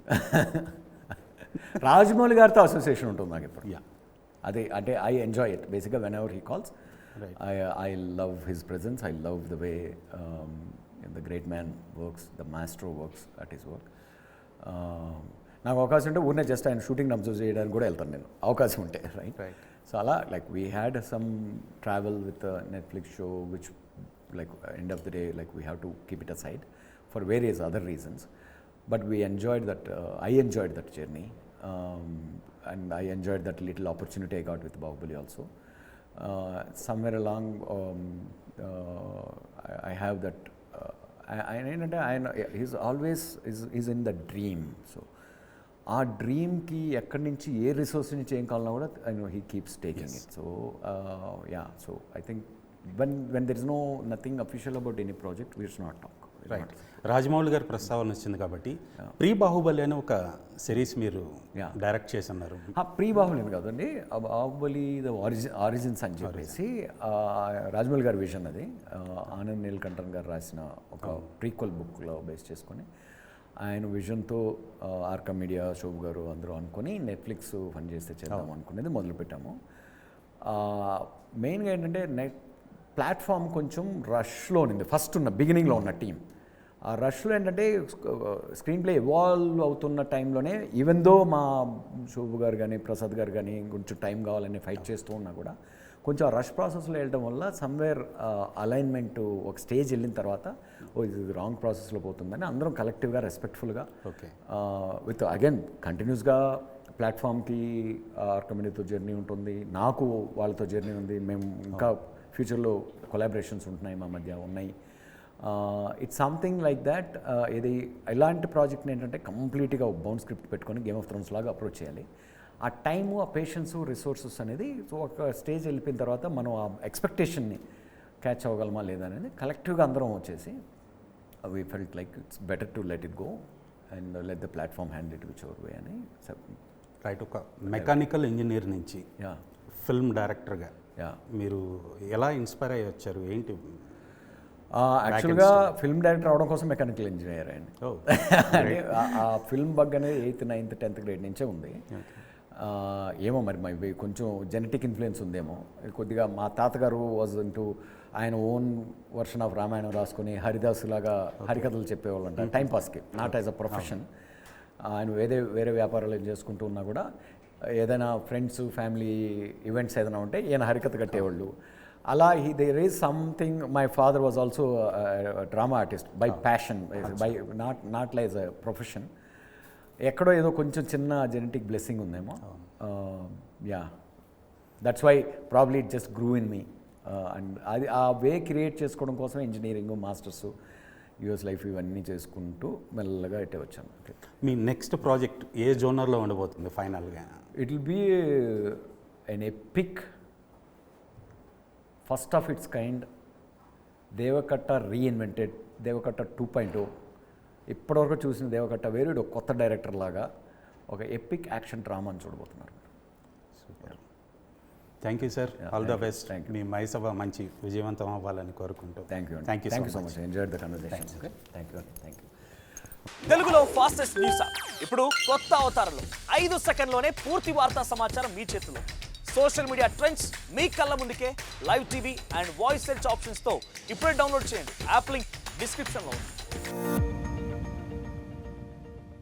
[SPEAKER 3] రాజమౌళి గారితో అసోసియేషన్ ఉంటుంది నాకు ఇప్పుడు. అదే అంటే ఐ ఎంజాయ్ ఇట్ బేసిక్గా when ever he calls. I love his presence. I love the way the great man works, the maestro works at his work. నాకు అవకాశం ఉంటే ఊరినే జస్ట్ ఆయన షూటింగ్ అబ్జర్వ్ చేయడానికి కూడా వెళ్తాను నేను, అవకాశం ఉంటే. రైట్. సో అలా like we had some travel with Netflix show which like end of the day, like we have to keep it aside for various other reasons, but we enjoyed that. I enjoyed that journey, and I enjoyed that little opportunity I got with Bahubali also. Somewhere along I have that ఆయన ఏంటంటే is always is in the dream. So ఆ డ్రీమ్కి ఎక్కడి నుంచి ఏ resource నుంచి ఏం కావాలన్నా కూడా he keeps taking it. So so I think when there is nothing official about any project, we should not talk.
[SPEAKER 2] Right. Rajamouli గారి ప్రస్తావన వచ్చింది కాబట్టి ప్రీ బాహుబలి అని ఒక సిరీస్ మీరు డైరెక్ట్ చేసి ఉన్నారు.
[SPEAKER 3] ప్రీ బాహుబలి కాదండి, బాహుబలి ద ఆరిజిన్స్ అని చెప్పేసి రాజమౌళి గారి విజన్ అది. ఆనంద్ నీలకంఠన్ గారు రాసిన ఒక ప్రీక్వల్ బుక్లో బేస్ చేసుకొని ఆయన విజన్తో ఆర్కా మీడియా శోభు గారు అందరూ అనుకొని నెట్ఫ్లిక్స్ ఫండ్ చేస్తే చేద్దాం అనుకునేది మొదలుపెట్టాము. మెయిన్గా ఏంటంటే ప్లాట్ఫామ్ కొంచెం రష్లో ఉంది, ఫస్ట్ ఉన్న బిగినింగ్లో ఉన్న టీం. ఆ రష్లో ఏంటంటే స్క్రీన్ ప్లే ఎవాల్వ్ అవుతున్న టైంలోనే ఈవెన్ దో మా శోభు గారు కానీ ప్రసాద్ గారు కానీ కొంచెం టైం కావాలని ఫైట్ చేస్తూ ఉన్నా కూడా కొంచెం ఆ రష్ ప్రాసెస్లో వెళ్ళడం వల్ల సమ్వేర్ అలైన్మెంట్ ఒక స్టేజ్ వెళ్ళిన తర్వాత ఇది రాంగ్ ప్రాసెస్లో పోతుందని అందరం కలెక్టివ్గా రెస్పెక్ట్ఫుల్గా విత్ అగైన్ కంటిన్యూస్గా ప్లాట్ఫామ్కి కమ్యూనిటీతో జర్నీ ఉంటుంది, నాకు వాళ్ళతో జర్నీ ఉంది, మేము ఇంకా ఫ్యూచర్లో కొలాబరేషన్స్ ఉంటున్నాయి మా మధ్య ఉన్నాయి. It's something like that. ఇది ఇలాంటి ప్రాజెక్ట్ని ఏంటంటే కంప్లీట్గా బౌండ్ స్క్రిప్ట్ పెట్టుకొని గేమ్ ఆఫ్ థ్రోన్స్ లాగా అప్రోచ్ చేయాలి. ఆ టైము, ఆ పేషెన్సు, రిసోర్సెస్ అనేది సో ఒక స్టేజ్ వెళ్ళిపోయిన తర్వాత మనం ఆ ఎక్స్పెక్టేషన్ని క్యాచ్ అవ్వగలమా లేదా అనేది కలెక్టివ్గా అందరం వచ్చేసి we felt like it's better to let it go and let the platform hand it which over way అని.
[SPEAKER 2] రైట్. ఒక మెకానికల్ ఇంజనీర్ నుంచి ఫిల్మ్ డైరెక్టర్గా మీరు ఎలా ఇన్స్పైర్ అయ్యి వచ్చారు? ఏంటి?
[SPEAKER 3] యాక్చువల్గా ఫిల్మ్ డైరెక్టర్ అవడం కోసం మెకానికల్ ఇంజనీర్ అండి. ఆ ఫిల్మ్ బగ్ అనేది 8th, 9th, 10th గ్రేడ్ నుంచే ఉంది. ఏమో మరి కొంచెం జెనెటిక్ ఇన్ఫ్లుయెన్స్ ఉందేమో. కొద్దిగా మా తాతగారు వాజ్ ఇంటూ ఆయన ఓన్ వర్షన్ ఆఫ్ రామాయణం రాసుకొని హరిదాస్ లాగా హరికథలు చెప్పేవాళ్ళంట టైంపాస్కి, నాట్ యాజ్ అ ప్రొఫెషన్. ఆయన వేరే వ్యాపారాలు ఏం చేసుకుంటూ ఉన్నా కూడా ఏదైనా ఫ్రెండ్స్ ఫ్యామిలీ ఈవెంట్స్ ఏదైనా ఉంటే ఈయన హరికథ కట్టేవాళ్ళు. అలా there is something. My father was also drama artist by passion, by not like a profession. ఎక్కడో ఏదో కొంచెం చిన్న జెనెటిక్ బ్లెస్సింగ్ ఉందేమో. That's why probably it just grew in me. And అది ఆ వే క్రియేట్ చేసుకోవడం కోసం ఇంజనీరింగ్, మాస్టర్స్, యూఎస్ లైఫ్ ఇవన్నీ చేసుకుంటూ మెల్లగా ఇట్టే వచ్చాను.
[SPEAKER 2] మీ నెక్స్ట్ ప్రాజెక్ట్ ఏ జోనర్లో ఉండబోతుంది ఫైనల్గా?
[SPEAKER 3] It will be an epic, first of its kind, Deva Katta reinvented, Deva Katta 2.0. ఇప్పటివరకు చూసిన దేవకట్ట వేరు, ఒక కొత్త డైరెక్టర్ లాగా ఒక ఎపిక్ యాక్షన్ డ్రామా అని చూడబోతున్నారు.
[SPEAKER 2] Super. Thank you sir. All the best. మీ మైసభ మంచి విజయవంతం అవ్వాలని కోరుకుంటూ.
[SPEAKER 3] Thank you so much. Enjoyed the conversation. Thank you.
[SPEAKER 4] తెలుగులో ఫాస్టెస్ట్ న్యూస్ యాప్ ఇప్పుడు కొత్త అవతారంలో 5 సెకండ్లోనే పూర్తి వార్తా సమాచారం మీ చేతిలో. సోషల్ మీడియా ట్రెండ్స్ మీ కళ్ళ ముందుకే live TV and voice search ఆప్షన్స్తో ఇప్పుడే డౌన్లోడ్ చేయండి. యాప్ లింక్ డిస్క్రిప్షన్లో ఉంది.